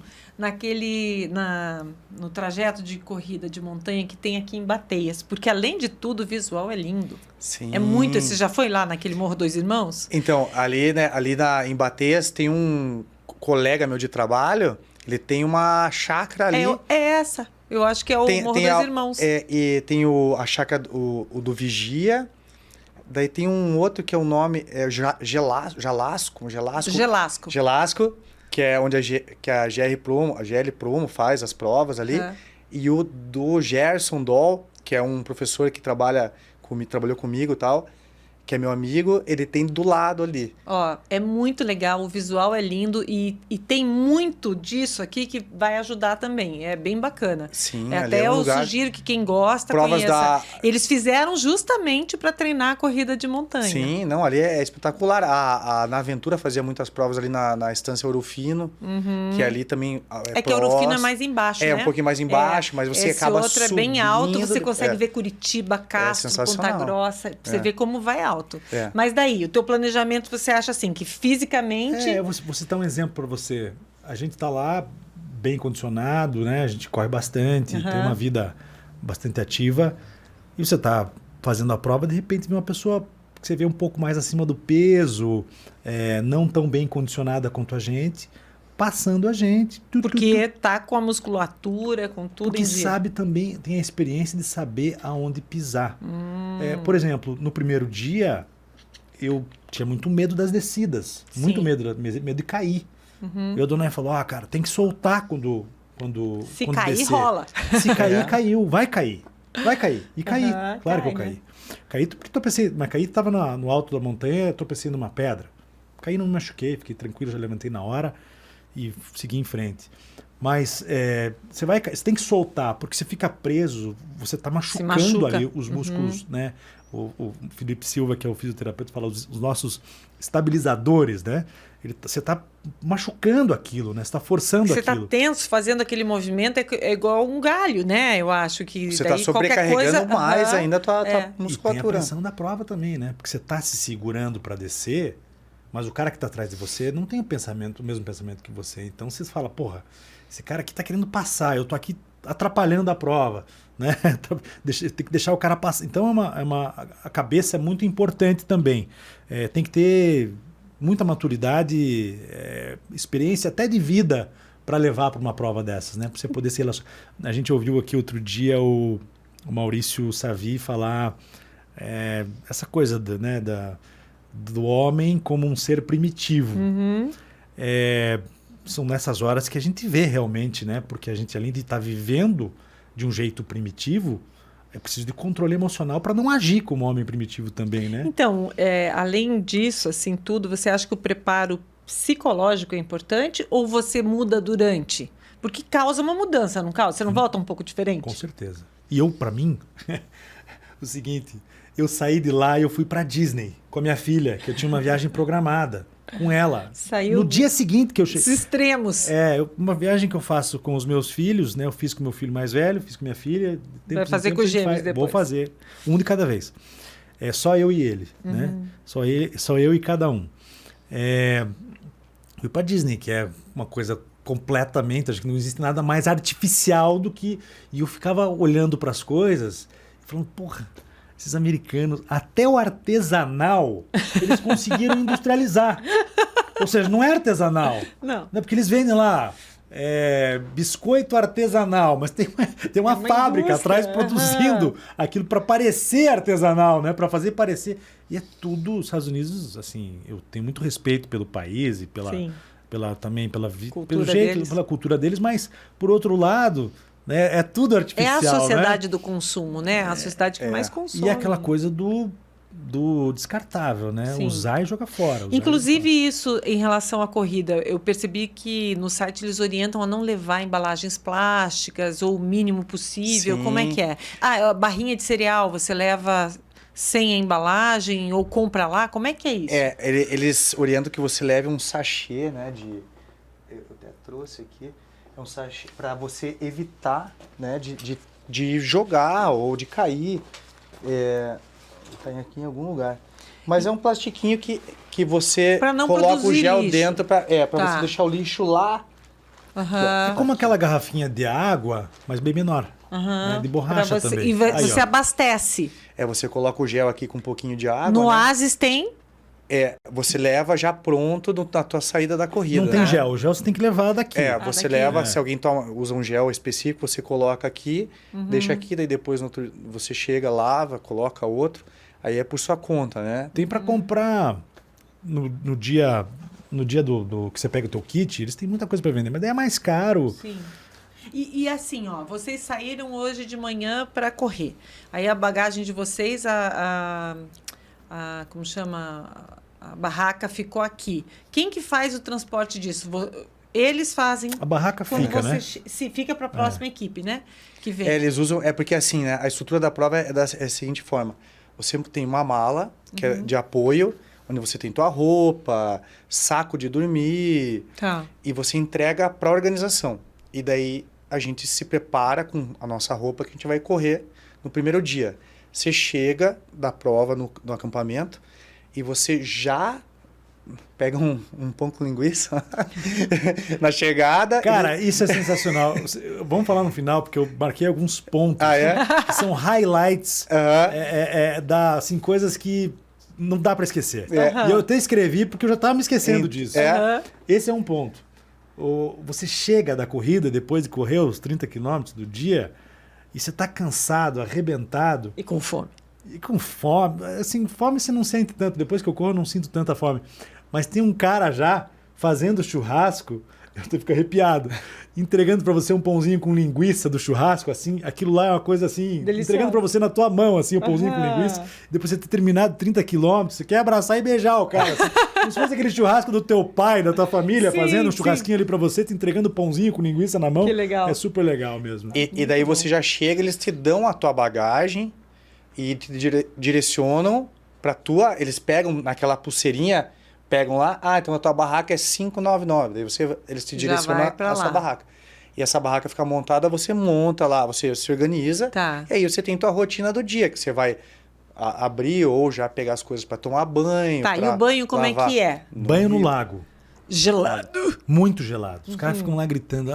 no trajeto de corrida de montanha que tem aqui em Bateias, porque além de tudo o visual é lindo. Sim. É muito. Você já foi lá naquele Morro Dois Irmãos? Então, em Bateias tem um colega meu de trabalho, ele tem uma chácara ali. É essa. Eu acho que é o Morro Dois Irmãos. E tem a chácara o do Vigia. Daí tem um outro que é o nome Gelasco, que é onde que a GL Prumo faz as provas ali. É. E o do Gerson Doll, que é um professor que trabalhou comigo e tal, que é meu amigo, ele tem do lado ali. Ó, é muito legal, o visual é lindo e tem muito disso aqui que vai ajudar também. É bem bacana. Sim, ali até é um eu lugar... sugiro que quem gosta Provas conheça. Eles fizeram justamente para treinar a corrida de montanha. Sim, não, ali é espetacular. A Na Aventura fazia muitas provas ali na Estância Ouro Fino, que ali também que a Ouro Fino é mais embaixo, né? É, um pouquinho mais embaixo, mas você Esse acaba outro é bem alto, você consegue é. ver Curitiba, Castro, Ponta sensacional. Grossa, pra você ver como vai alto. É. Mas daí, o teu planejamento, você acha assim, que fisicamente... Você dá um exemplo para você. A gente está lá bem condicionado, né? A gente corre bastante, tem uma vida bastante ativa. E você está fazendo a prova, de repente vem uma pessoa que você vê um pouco mais acima do peso, não tão bem condicionada quanto a gente, passando a gente. Porque tá com a musculatura, com tudo Porque em dia. sabe também, tem a experiência de saber aonde pisar. Por exemplo, no primeiro dia, eu tinha muito medo das descidas. Sim. Muito medo de cair. E a dona falou, cara, tem que soltar quando Se quando cair, descer. rola. Se cair, caiu. Vai cair. Vai cair. E caí. Claro que eu cai, caí. Caí porque tropecei. Mas caí, estava no alto da montanha, tropecei numa pedra. Caí, não me machuquei, fiquei tranquilo, já levantei na hora e segui em frente. Mas você tem que soltar, porque você fica preso, você está machucando ali os músculos, né? O Felipe Silva, que é o fisioterapeuta, fala os nossos estabilizadores, né? Você está machucando aquilo, né? Você está forçando Você aquilo. está tenso, fazendo aquele movimento, é igual um galho, né? Eu acho que Você daí está sobrecarregando qualquer coisa, mais ainda a tua E tem a musculatura. pressão da prova também, né? Porque você está se segurando para descer, mas o cara que está atrás de você não tem o mesmo pensamento que você. Então você fala, porra, esse cara aqui está querendo passar, eu tô aqui atrapalhando a prova, né? Tem que deixar o cara passar. Então a cabeça é muito importante também. Tem que ter muita maturidade, experiência até de vida para levar para uma prova dessas, né? Para você poder se relacionar. A gente ouviu aqui outro dia o Maurício Savi falar essa coisa do homem como um ser primitivo. São nessas horas que a gente vê realmente, né? Porque a gente, além de estar vivendo de um jeito primitivo, é preciso de controle emocional para não agir como homem primitivo também, né? Então, além disso, assim, tudo, você acha que o preparo psicológico é importante ou você muda durante? Porque causa uma mudança, não causa? Você não volta um pouco diferente? Com certeza. E eu, para mim, o seguinte, eu saí de lá e eu fui para Disney com a minha filha, que eu tinha uma viagem programada com ela. Saiu no dia seguinte que eu cheguei. Os extremos. Uma viagem que eu faço com os meus filhos, né? Eu fiz com meu filho mais velho, fiz com minha filha. Vai fazer com os gêmeos depois. Vou fazer. Um de cada vez. É só eu e ele, né? Só eu e cada um. Fui para Disney, que é uma coisa completamente, acho que não existe nada mais artificial do que... E eu ficava olhando para as coisas e falando, porra, esses americanos, até o artesanal, eles conseguiram industrializar. Ou seja, não é artesanal. Não. Não é porque eles vendem lá biscoito artesanal, mas tem uma fábrica atrás produzindo aquilo para parecer artesanal, né? Para fazer parecer. E é tudo, os Estados Unidos, assim, eu tenho muito respeito pelo país e também pelo jeito, deles. pela cultura deles, mas por outro lado, né, é tudo artificial. É a sociedade do consumo, né? A sociedade que mais consome. E aquela coisa do descartável, né? Sim. Usar e jogar fora. Inclusive isso em relação à corrida, eu percebi que no site eles orientam a não levar embalagens plásticas ou o mínimo possível. Sim. Como é que é? A barrinha de cereal, você leva sem a embalagem ou compra lá? Como é que é isso? Eles orientam que você leve um sachê, né? Eu até trouxe aqui. É um sachê para você evitar, né, de jogar ou de cair. Tem aqui em algum lugar. Mas é um plastiquinho que você Pra não coloca o produzir gel lixo. dentro para Tá. você deixar o lixo lá. Aham. É como aquela garrafinha de água, mas bem menor. Aham. Né? De borracha Pra você, também. E Aí, você ó. abastece. Você coloca o gel aqui com um pouquinho de água, No né? Oasis tem. Você leva já pronto na tua saída da corrida. Não tem né? gel. O gel você tem que levar daqui. Você daqui. leva, É. se alguém usa um gel específico, você coloca aqui, deixa aqui, daí depois você chega, lava, coloca outro, aí é por sua conta, né? Tem para comprar no dia do que você pega o teu kit, eles têm muita coisa para vender, mas daí é mais caro. Sim. E assim, ó, vocês saíram hoje de manhã para correr. Aí a bagagem de vocês, como chama? A barraca ficou aqui. Quem que faz o transporte disso? Eles fazem. A barraca quando fica, você né? se fica para a próxima equipe, né? Que vem. Eles usam, porque assim, né, a estrutura da prova é da seguinte forma, você tem uma mala, que é de apoio, onde você tem tua roupa, saco de dormir, Tá. e você entrega para a organização. E daí a gente se prepara com a nossa roupa que a gente vai correr no primeiro dia. Você chega da prova no acampamento e você já pega um pão com linguiça na chegada. Cara, isso é sensacional. Vamos falar no final, porque eu marquei alguns pontos. Ah, é? Que são highlights, Aham. assim, coisas que não dá para esquecer. É. E eu até escrevi porque eu já estava me esquecendo disso. É. Esse é um ponto. Você chega da corrida, depois de correr os 30 quilômetros do dia, e você está cansado, arrebentado. E com fome. E com fome. Assim, fome você não sente tanto. Depois que eu corro, eu não sinto tanta fome. Mas tem um cara já fazendo churrasco, eu fico arrepiado, entregando para você um pãozinho com linguiça do churrasco, assim. Aquilo lá é uma coisa assim, Delicioso. entregando para você na tua mão, assim, o pãozinho com linguiça. Depois você ter terminado 30 quilômetros, você quer abraçar e beijar o cara. Assim, como se fosse aquele churrasco do teu pai, da tua família, Sim, fazendo um sim. churrasquinho ali para você, te entregando pãozinho com linguiça na mão. Que legal. É super legal mesmo. E daí você já chega, eles te dão a tua bagagem e te direcionam para tua. Eles pegam naquela pulseirinha, pegam lá, então a tua barraca é 599. Daí eles te Já direcionam vai pra a sua lá. barraca. E essa barraca fica montada, você monta lá, você se organiza. Tá. E aí você tem tua rotina do dia, que você vai abrir ou já pegar as coisas para tomar banho. Tá, e pra o banho como lavar. é que é? Banho no rio. lago. Gelado. Muito gelado. Os caras ficam lá gritando.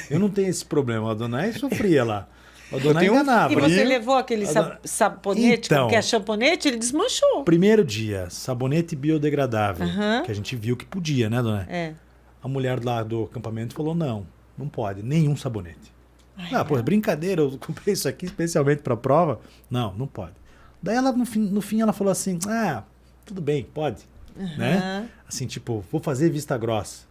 Eu não tenho esse problema. A Donai sofria lá. A Donai tenho um- enganava. E você Frio. levou aquele sabonete, Então. como que é champonete? Ele desmanchou. Primeiro dia, sabonete biodegradável. Aham. Que a gente viu que podia, né, Donai? É. A mulher lá do acampamento falou: não pode, nenhum sabonete. Pô, é brincadeira, eu comprei isso aqui especialmente pra prova. Não pode. Daí ela, no fim, ela falou assim: tudo bem, pode. Né? Assim, tipo, vou fazer vista grossa.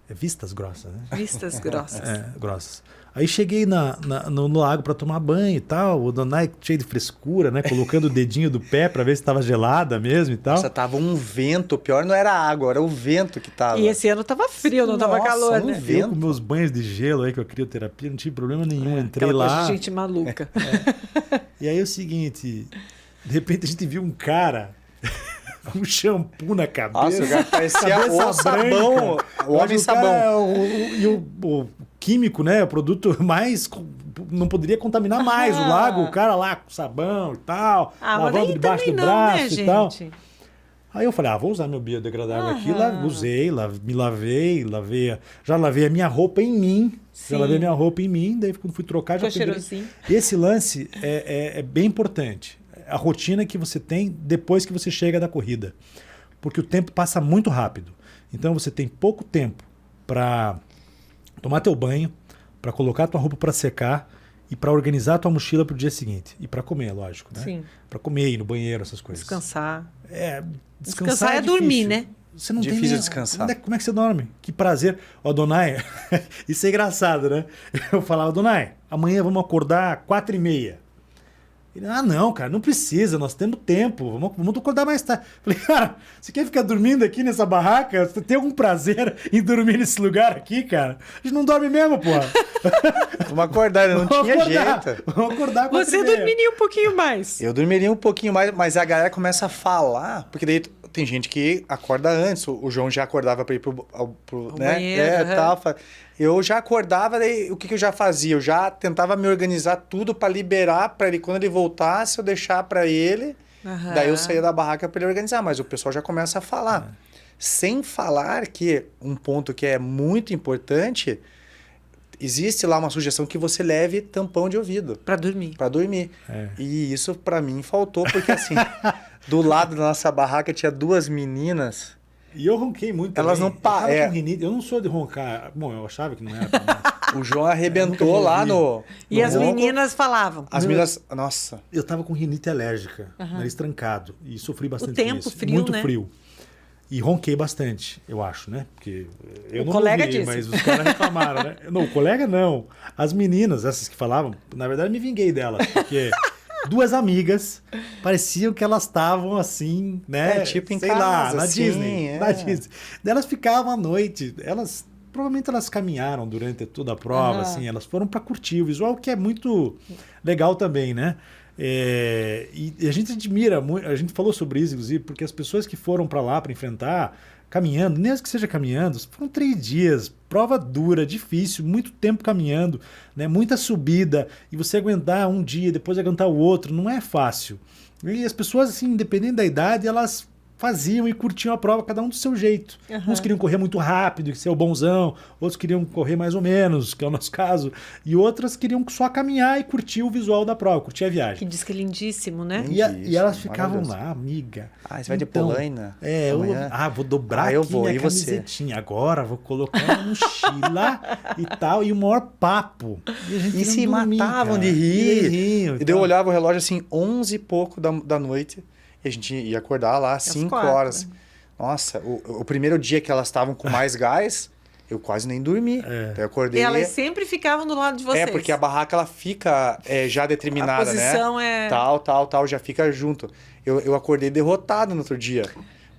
É vistas grossas, né? Vistas grossas. Grossas. Aí cheguei no lago pra tomar banho e tal, o Donai cheio de frescura, né? Colocando o dedinho do pé pra ver se tava gelada mesmo e tal. Nossa, tava um vento, o pior não era a água, era o vento que tava. E esse ano tava frio, não tava Nossa, calor, um né? vento. Eu com meus banhos de gelo aí, com a crioterapia, não tive problema nenhum. Entrei Aquela lá. coisa de gente maluca. E aí é o seguinte, de repente a gente viu um cara com um shampoo na cabeça. Nossa, o cara parecia Cabeça o sabão, o homem Mas o cara sabão. é o químico, né? O produto mais... Não poderia contaminar mais o lago. O cara lá com sabão e tal, Mas lavando aí debaixo do também braço né, e tal. gente? Aí eu falei, vou usar meu biodegradável aqui. Usei, me lavei, já lavei a minha roupa em mim. Sim. Já lavei a minha roupa em mim, daí quando fui trocar já Ficou peguei. cheirosinho. Esse lance é bem importante. A rotina que você tem depois que você chega da corrida. Porque o tempo passa muito rápido. Então você tem pouco tempo para tomar teu banho, para colocar tua roupa para secar e para organizar tua mochila para o dia seguinte. E para comer, lógico, né? Sim. Para comer, ir no banheiro, essas coisas. Descansar. Descansar é dormir, difícil. né? Você não Difícil tem nem... descansar. Como é que você dorme? Que prazer. Ó, Donai, isso é engraçado, né? Eu falava, Donai, amanhã vamos acordar 4h30. Ele, não, cara, não precisa, nós temos tempo, vamos acordar mais tarde. Falei, cara, você quer ficar dormindo aqui nessa barraca? Você tem algum prazer em dormir nesse lugar aqui, cara? A gente não dorme mesmo, porra. Vamos acordar, não tinha jeito. Vamos acordar com Você dormiria um pouquinho mais. Eu dormiria um pouquinho mais, mas a galera começa a falar, porque daí tem gente que acorda antes. O João já acordava para ir pro né? banheiro, Tal. Eu já acordava, daí o que eu já fazia? Eu já tentava me organizar tudo para liberar, para ele, quando ele voltasse, eu deixar para ele. Aham. Daí eu saía da barraca para ele organizar. Mas o pessoal já começa a falar. Sem falar que um ponto que é muito importante, existe lá uma sugestão que você leve tampão de ouvido. Para dormir. Para dormir. É. E isso para mim faltou, porque assim, do lado da nossa barraca tinha 2 meninas. E eu ronquei muito Elas também. não pa- Eu tava é. com rinite. Eu não sou de roncar. Bom, eu achava que não era. Mas O João arrebentou nunca lá ouvi. no. E no as ronco. meninas falavam. As meninas. Nossa. eu tava com rinite alérgica, nariz trancado. E sofri bastante tempo com isso. frio, Muito né? frio. E ronquei bastante, eu acho, né? Porque eu O não colega ouvi, disse. mas os caras reclamaram, né? Não, o colega não. As meninas, essas que falavam, na verdade eu me vinguei delas, porque 2 amigas pareciam que elas estavam assim, né? É, tipo em sei casa, lá, na assim, Disney. é. Na Disney. Daí elas ficavam à noite, provavelmente elas caminharam durante toda a prova, Aham. assim, elas foram para curtir o visual, que é muito legal também, né? E a gente admira muito, a gente falou sobre isso, inclusive, porque as pessoas que foram para lá para enfrentar, caminhando, mesmo que seja caminhando, foram 3 dias, prova dura, difícil, muito tempo caminhando, né? Muita subida, e você aguentar um dia, depois aguentar o outro, não é fácil. E as pessoas, assim, independente da idade, elas faziam e curtiam a prova, cada um do seu jeito. Aham. Uns queriam correr muito rápido e ser o bonzão, outros queriam correr mais ou menos, que é o nosso caso, e outras queriam só caminhar e curtir o visual da prova, curtir a Que viagem. diz que é lindíssimo, né? E elas Isso, ficavam maravilhoso. lá, amiga. Ah, você vai de Então, Polaina? eu vou dobrar Ah, eu aqui vou, minha e você? camisetinha. Agora vou colocar uma mochila e tal, e o maior papo. E a gente E não se dormia, matavam cara. de rir. E riam E daí eu tal. olhava o relógio assim, 11 e pouco da noite. E a gente ia acordar lá às 5 4, horas. né? Nossa, o primeiro dia que elas estavam com mais gás, eu quase nem dormi. Então eu E acordei. elas sempre ficavam do lado de vocês. Porque a barraca ela fica já determinada, A posição né? é- Tal, já fica junto. Eu acordei derrotado no outro dia.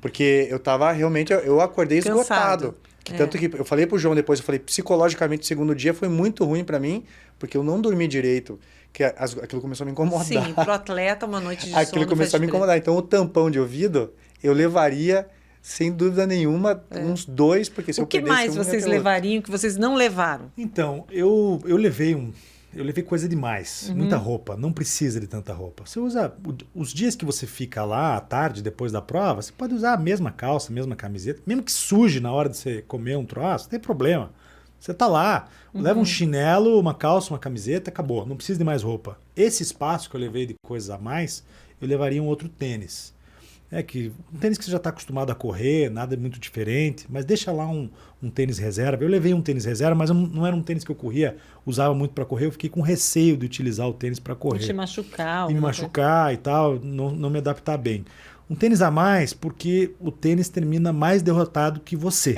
Porque eu tava realmente, eu acordei Cansado. esgotado. Tanto que eu falei pro João depois, eu falei, psicologicamente, o segundo dia foi muito ruim pra mim, porque eu não dormi direito. Que aquilo começou a me incomodar. Sim, pro atleta, uma noite de sono Aquilo faz começou a me diferença. incomodar. Então, o tampão de ouvido, eu levaria, sem dúvida nenhuma, uns 2, porque se O eu que perdesse mais um, ia vocês ter outro. levariam que vocês não levaram? Então, eu levei coisa demais, muita roupa, não precisa de tanta roupa. Você usa os dias que você fica lá à tarde depois da prova, você pode usar a mesma calça, a mesma camiseta, mesmo que suje na hora de você comer um troço, não tem problema. Você tá lá, leva um chinelo, uma calça, uma camiseta, acabou, não precisa de mais roupa. Esse espaço que eu levei de coisas a mais, eu levaria um outro tênis. Um tênis que você já está acostumado a correr, nada muito diferente, mas deixa lá um tênis reserva. Eu levei um tênis reserva, mas não era um tênis que eu corria, usava muito para correr, eu fiquei com receio de utilizar o tênis para Não correr. te machucar. E me alguma coisa. machucar e tal, não me adaptar bem. Um tênis a mais, porque o tênis termina mais derrotado que você.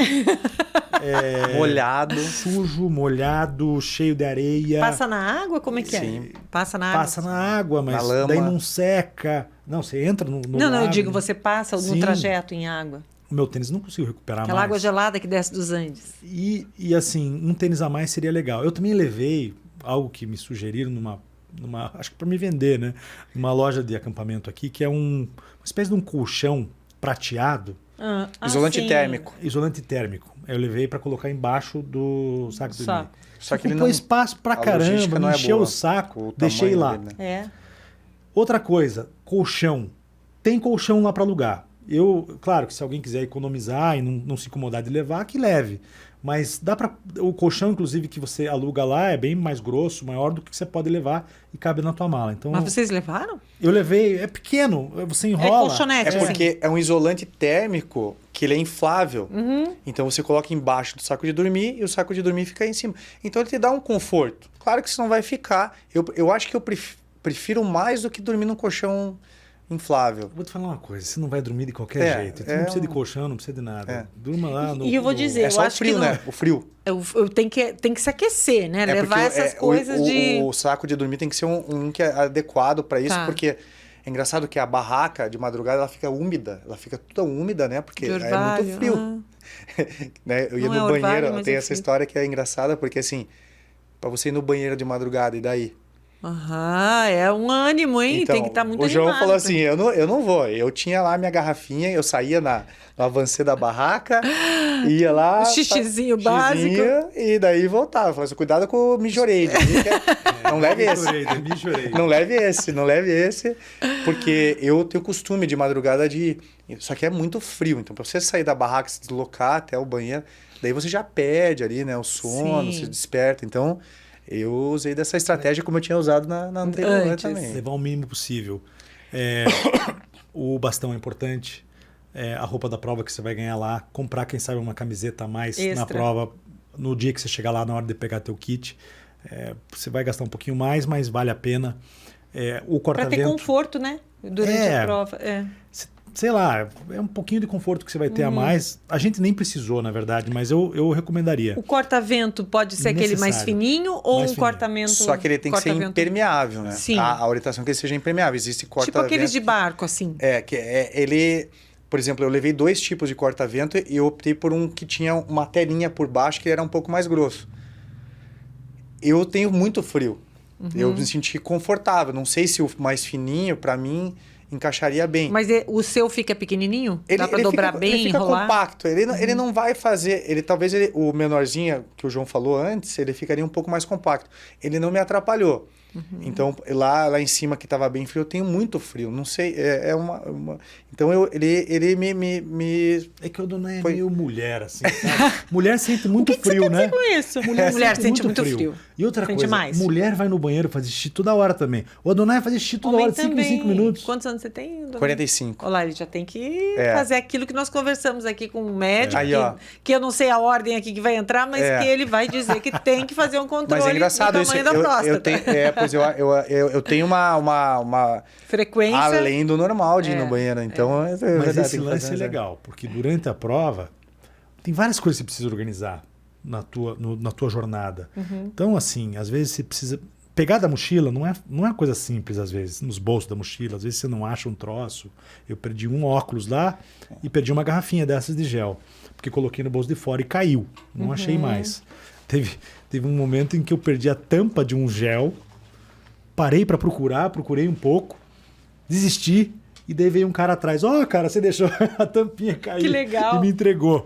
Molhado. Sujo, molhado, cheio de areia. Passa na água? Como é que Sim. é? Passa na água? Passa na água, mas Na lama. daí não seca. Não, você entra no Não, eu lago, digo, você passa no Sim. trajeto em água. O meu tênis não consigo recuperar Aquela mais. água gelada que desce dos Andes. E assim, um tênis a mais seria legal. Eu também levei algo que me sugeriram acho que para me vender, né? Numa loja de acampamento aqui, que é uma espécie de um colchão prateado, Isolante sim. térmico. isolante térmico. Eu levei para colocar embaixo do saco de dormir. Saco. Só que ele Ocupou não... espaço pra a logística caramba, não me é encheu boa o saco, com o deixei tamanho lá. dele, né? É. Outra coisa, colchão. Tem colchão lá para alugar. Claro que se alguém quiser economizar e não se incomodar de levar, que leve. Mas o colchão, inclusive, que você aluga lá é bem mais grosso, maior do que você pode levar e cabe na tua mala. Então, Mas vocês levaram? eu levei, é pequeno, você enrola. colchonete. É porque é um isolante térmico que ele é inflável. Uhum. Então você coloca embaixo do saco de dormir e o saco de dormir fica em cima. Então ele te dá um conforto. Claro que você não vai ficar. Eu acho que eu prefiro mais do que dormir num colchão inflável. Vou te falar uma coisa, você não vai dormir de qualquer jeito. Você não precisa de um- colchão, não precisa de nada. É. Durma lá no... E eu vou dizer, É eu só o acho frio, que né? O frio. Eu tenho que se aquecer, né? Levar porque essas coisas de... O saco de dormir tem que ser um que é adequado para isso, Tá. porque é engraçado que a barraca de madrugada ela fica úmida. Ela fica toda úmida, né? Porque de é orvalho. muito frio. Né? Eu ia Não no é orvalho, banheiro, mas tem é essa frio. história que é engraçada, porque assim, para você ir no banheiro de madrugada, e daí? Aham, é um ânimo, hein? Então, Tem que estar muito o João animado falou pra- assim, eu não vou. Eu tinha lá minha garrafinha, eu saía no avancê da barraca, ia lá... O xixizinho básico. E daí voltava. Falei assim, cuidado com o mijorei. Não leve esse. Me jurei. Não leve esse. Porque eu tenho costume de madrugada de... Só que é muito frio. Então, pra você sair da barraca, se deslocar até o banheiro, daí você já perde ali, né? O sono, Sim. se desperta. Então... Eu usei dessa estratégia como eu tinha usado na anterior Antes. também. Levar o mínimo possível. O bastão é importante. A roupa da prova que você vai ganhar lá. Comprar, quem sabe, uma camiseta a mais na Extra. prova. No dia que você chegar lá, na hora de pegar teu kit. Você vai gastar um pouquinho mais, mas vale a pena. O Pra ter corta-vento... conforto, né? Durante a prova. É. Sei lá, é um pouquinho de conforto que você vai ter a mais. A gente nem precisou, na verdade, mas eu recomendaria. O corta-vento pode ser aquele mais Necessário. fininho ou Mais um fininho. corta-vento? Só que ele tem que ser corta-vento- impermeável, né? Sim. A orientação é que ele seja impermeável. Existe Tipo corta-vento... aqueles de barco, assim. Ele... Por exemplo, eu levei 2 tipos de corta-vento e eu optei por um que tinha uma telinha por baixo que era um pouco mais grosso. Eu tenho muito frio. Eu me senti confortável. Não sei se o mais fininho, para mim, encaixaria bem. Mas o seu fica pequenininho? Dá pra ele dobrar fica, bem, ele fica enrolar? compacto. Ele não vai fazer... o menorzinho que o João falou antes, ele ficaria um pouco mais compacto. Ele não me atrapalhou. Então, lá em cima que estava bem frio, eu tenho muito frio. Não sei, Então, ele me... É que o Adonai é Foi- meio mulher, assim, sabe? Mulher sente muito O que frio, você quer né? dizer com isso? Mulher sente muito frio. E outra Sente coisa, mais. mulher vai no banheiro fazer xixi toda hora também. O Adonai faz xixi toda hora, de 5 em 5 minutos. Quantos anos você tem, Dona? 45. Olha lá, ele já tem que É. fazer aquilo que nós conversamos aqui com o médico, Aí, ó. que eu não sei a ordem aqui que vai entrar, mas É. que ele vai dizer que tem que fazer um controle Mas é engraçado do isso. tamanho da próstata. Eu tenho uma Frequência. além do normal de ir no banheiro. Então, Mas verdade, esse tem que lance fazer, é né? legal, porque durante a prova tem várias coisas que você precisa organizar na tua jornada. Então, assim, às vezes você precisa... Pegar da mochila não é uma coisa simples, às vezes, nos bolsos da mochila. Às vezes você não acha um troço. Eu perdi um óculos lá e perdi uma garrafinha dessas de gel, porque coloquei no bolso de fora e caiu. Não achei mais. Teve um momento em que eu perdi a tampa de um gel, parei para procurei um pouco, desisti, e daí veio um cara atrás. Cara, você deixou a tampinha cair. Que legal. E me entregou.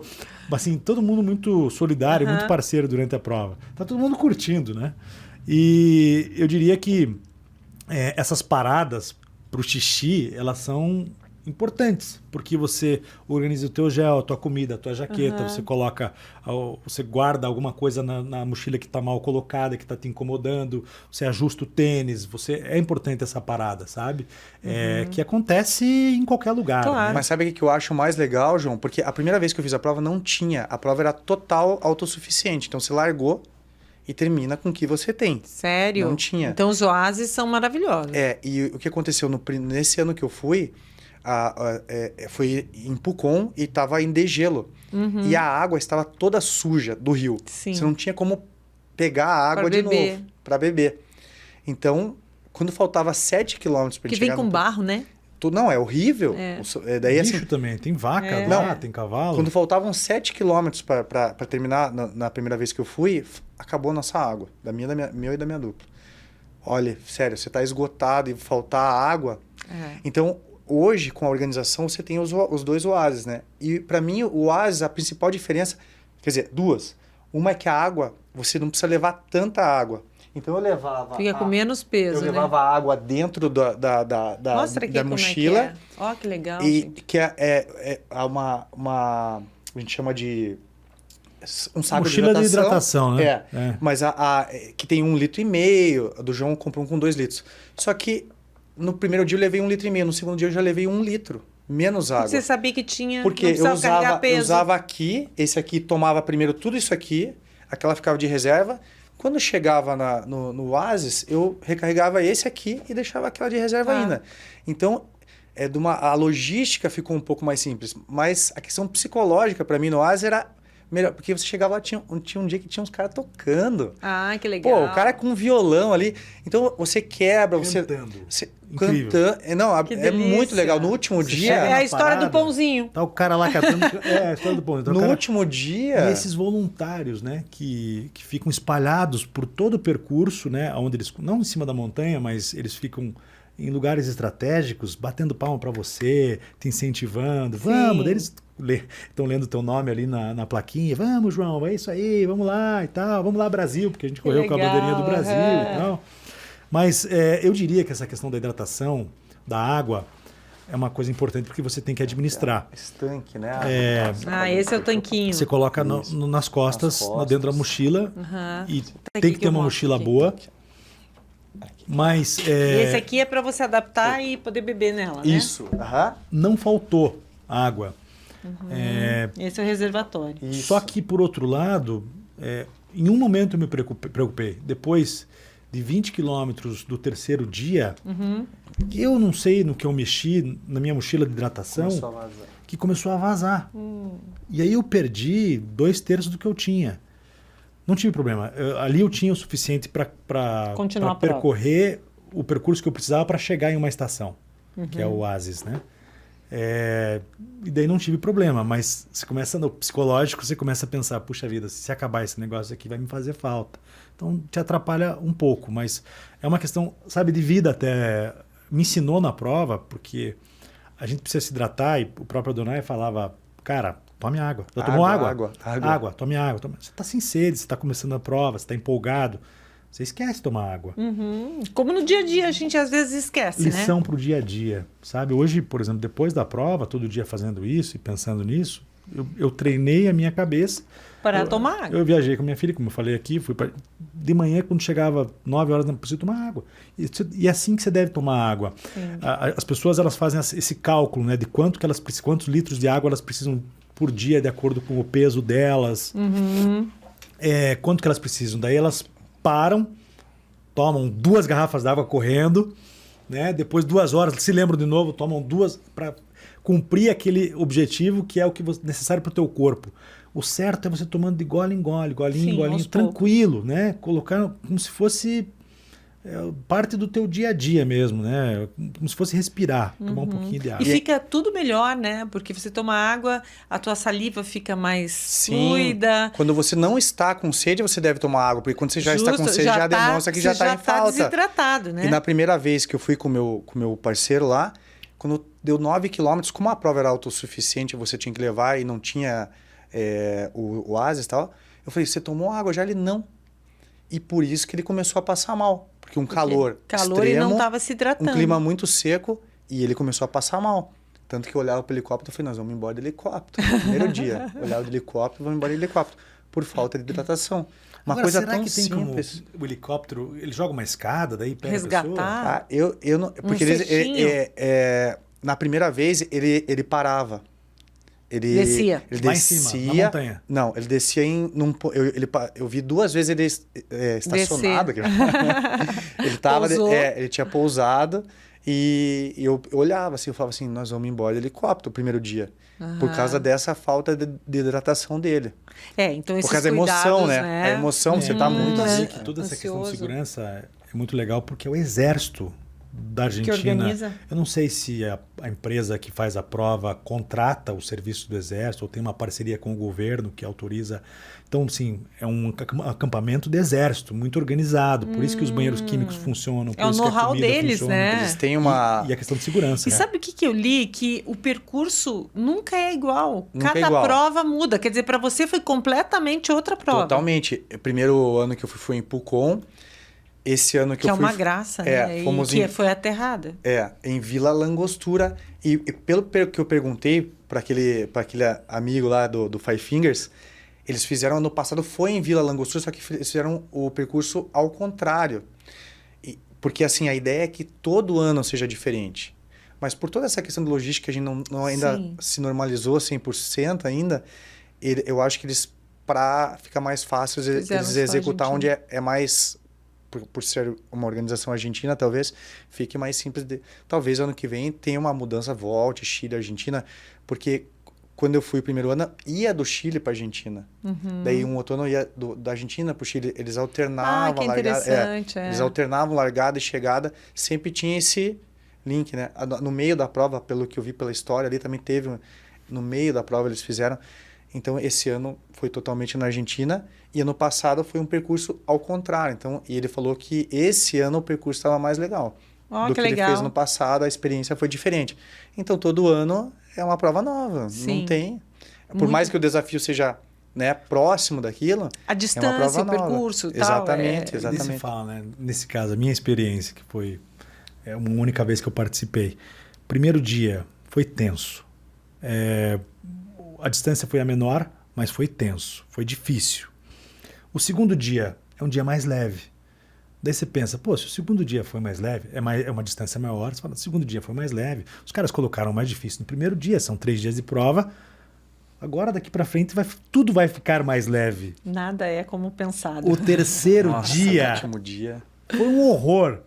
Assim, todo mundo muito solidário, muito parceiro durante a prova. Tá todo mundo curtindo, né? E eu diria que essas paradas pro xixi, elas são importantes, porque você organiza o teu gel, a tua comida, a tua jaqueta, você guarda alguma coisa na mochila que está mal colocada, que está te incomodando, você ajusta o tênis, é importante essa parada, sabe? Que acontece em qualquer lugar. Claro. Né? Mas sabe o que eu acho mais legal, João? Porque a primeira vez que eu fiz a prova não tinha. A prova era total autossuficiente. Então você largou e termina com o que você tem. Sério? Não tinha. Então os oásis são maravilhosos. E o que aconteceu nesse ano que eu fui, foi em Pucón e estava em degelo. E a água estava toda suja do rio. Sim. Você não tinha como pegar a água Pra de beber. novo para beber. Então, quando faltava 7 quilômetros para Que chegar vem com barro, né? Não, é horrível. Daí, Bicho assim, também, tem vaca Não, lá, tem cavalo. quando faltavam 7 quilômetros para terminar, na primeira vez que eu fui, acabou a nossa água, meu e da minha dupla. Olha, sério, você está esgotado e faltar água. Então, hoje, com a organização, você tem os 2 oásis, né? E, para mim, o oásis, a principal diferença... Quer dizer, 2. Uma é que a água, você não precisa levar tanta água. Então, eu levava... Fica com menos peso, Eu né? levava água dentro Mostra aqui da como mochila. é que é. Ó, que legal, E gente. que é uma... A gente chama de... Um saco Mochila de hidratação, né? Mas que tem 1,5 litro. A do João comprou um com 2 litros. Só que no primeiro dia eu levei 1,5 litro. No segundo dia eu já levei 1 litro. Menos água. Você sabia que tinha... Porque não precisava carregar eu peso. usava aqui, esse aqui tomava primeiro tudo isso aqui, aquela ficava de reserva. Quando chegava no Oasis, eu recarregava esse aqui e deixava aquela de reserva ainda. Então, a logística ficou um pouco mais simples. Mas a questão psicológica para mim no Oasis era melhor. Porque você chegava lá, tinha um dia que tinha uns caras tocando. Ah, que legal. Pô, o cara com um violão ali. Então você quebra, Cantando. você Incrível. cantando. Não, Que é muito delícia. legal. No último Você dia. chega É a na história do parada, pãozinho. Tá o cara lá catando. É, a história do pão. Então, o No cara- último dia. E esses voluntários, né, que ficam espalhados por todo o percurso, né, onde eles, não em cima da montanha, mas eles ficam em lugares estratégicos, batendo palma para você, te incentivando. Vamos, daí eles estão lendo teu nome ali na plaquinha. Vamos, João, é isso aí, vamos lá e tal. Vamos lá, Brasil, porque a gente correu com a legal, bandeirinha do Brasil aham. e tal. Mas eu diria que essa questão da hidratação, da água, é uma coisa importante porque você tem que administrar. Esse tanque, né? Ah, esse é o tanquinho. Você coloca Isso. nas costas, Nas costas. dentro da mochila, Aham. e Tá tem aqui que que ter eu uma mostro mochila aqui. boa. Mas E esse aqui é para você adaptar e poder beber nela, né? Isso. Aham. não faltou água. Esse é o reservatório. Isso. Só que, por outro lado, em um momento eu me preocupei. Depois de 20 quilômetros do terceiro dia, eu não sei no que eu mexi na minha mochila de hidratação, Começou a vazar. que começou a vazar. E aí eu perdi 2/3 do que eu tinha. Não tive problema. Ali eu tinha o suficiente para Continuar a prova. percorrer o percurso que eu precisava para chegar em uma estação, que é o Oasis, né? E daí não tive problema, mas você começa no psicológico, você começa a pensar, puxa vida, se acabar esse negócio aqui vai me fazer falta. Então te atrapalha um pouco, mas é uma questão, sabe, de vida até. Me ensinou na prova, porque a gente precisa se hidratar e o próprio Adonai falava, cara, tome água. Já tomou água? Água. Tome água. Você está sem sede, você está começando a prova, você está empolgado. Você esquece de tomar água. Como no dia a dia a gente às vezes esquece, Lição né? para o dia a dia, sabe? Hoje, por exemplo, depois da prova, todo dia fazendo isso e pensando nisso, eu treinei a minha cabeça. Para tomar água. Eu viajei com a minha filha, como eu falei aqui, de manhã, quando chegava 9 horas, não preciso tomar água. E é assim que você deve tomar água. As pessoas elas fazem esse cálculo, né, de quantos litros de água elas precisam por dia, de acordo com o peso delas, quanto que elas precisam. Daí elas param, tomam 2 garrafas d'água correndo, né? Depois 2 horas, se lembram de novo, tomam 2 para cumprir aquele objetivo que é o que necessário para o teu corpo. O certo é você tomando de gole em gole, golinho Sim, em golinho, aos tranquilo, né? Colocando como se fosse parte do teu dia a dia mesmo, né? Como se fosse respirar, tomar um pouquinho de água. E fica tudo melhor, né? Porque você toma água, a tua saliva fica mais fluida. Quando você não está com sede, você deve tomar água, porque quando você já está com sede, já demonstra que já está em falta. Desidratado, né? E na primeira vez que eu fui com o meu parceiro lá, quando deu 9 quilômetros, como a prova era autossuficiente, você tinha que levar e não tinha o oásis e tal, eu falei, você tomou água já? Ele, não. E por isso que ele começou a passar mal. Porque calor calor extremo, e não estava se hidratando. um clima muito seco, e ele começou a passar mal. Tanto que eu olhava para o helicóptero e falei, nós vamos embora de helicóptero. Primeiro dia, olhava de helicóptero, vamos embora de helicóptero. Por falta de hidratação. Uma Agora, coisa será tão que tem simples. como o helicóptero, ele joga uma escada, daí pega Resgatar? a pessoa? Ah, eu não... Porque cestinho? na primeira vez, ele parava. Ele Descia. Ele Lá em descia. cima, na montanha. Não, ele descia eu vi 2 vezes ele estacionado. Ele tava, Pousou. ele tinha pousado e eu olhava assim, eu falava assim, nós vamos embora de helicóptero o primeiro dia. Por causa dessa falta de hidratação dele. Então esses Por causa da emoção, cuidados, né? A emoção, você tá Eu muito... dizer que toda essa questão de ansioso. segurança é muito legal porque é o exército da Argentina. organiza. Eu não sei se a empresa que faz a prova contrata o serviço do exército ou tem uma parceria com o governo que autoriza. Então, sim, é um acampamento de exército, muito organizado. Por isso que os banheiros químicos funcionam. Por É o isso que a know-how comida deles, funciona. né? Eles têm uma... E a questão de segurança. E né? sabe o que eu li? Que o percurso nunca é igual. Nunca é Cada igual. prova muda. Quer dizer, para você foi completamente outra prova. Totalmente. O primeiro ano que eu fui foi em Pucon. Esse ano que Que eu é fui... uma graça, né? fomos E que foi aterrada. em Vila Langostura. E pelo que eu perguntei para aquele amigo lá do Five Fingers, eles fizeram ano passado, foi em Vila Langostura, só que eles fizeram o percurso ao contrário. Porque assim, a ideia é que todo ano seja diferente. Mas por toda essa questão de logística, que a gente não ainda Sim. se normalizou 100% ainda, eu acho que eles, para ficar mais fácil, Fizeram eles só executar onde Argentina. é mais... Por ser uma organização argentina, talvez fique mais simples. Talvez ano que vem tenha uma mudança, volte, Chile, Argentina, porque quando eu fui o primeiro ano, ia do Chile para Argentina. Daí um outro ano ia da Argentina para o Chile. Eles alternavam que interessante. Eles alternavam largada e chegada. Sempre tinha esse link, né? No meio da prova, pelo que eu vi pela história, ali também teve... No meio da prova eles fizeram. Então, esse ano foi totalmente na Argentina. E ano passado foi um percurso ao contrário. Então, e ele falou que esse ano o percurso estava mais legal. Do que ele fez no passado, a experiência foi diferente. Então, todo ano é uma prova nova. Sim. Não tem... Por mais que o desafio seja, né, próximo daquilo... A distância, o percurso, tal. Exatamente, Daí você fala, né? Nesse caso, a minha experiência, que foi uma única vez que eu participei. Primeiro dia foi tenso. A distância foi a menor, mas foi tenso, foi difícil. O segundo dia é um dia mais leve. Daí você pensa, pô, se o segundo dia foi mais leve, é uma distância maior, você fala, o segundo dia foi mais leve. Os caras colocaram mais difícil no primeiro dia, são 3 dias de prova. Agora, daqui para frente, tudo vai ficar mais leve. Nada é como pensado. O terceiro Nossa, dia, o último dia foi um horror.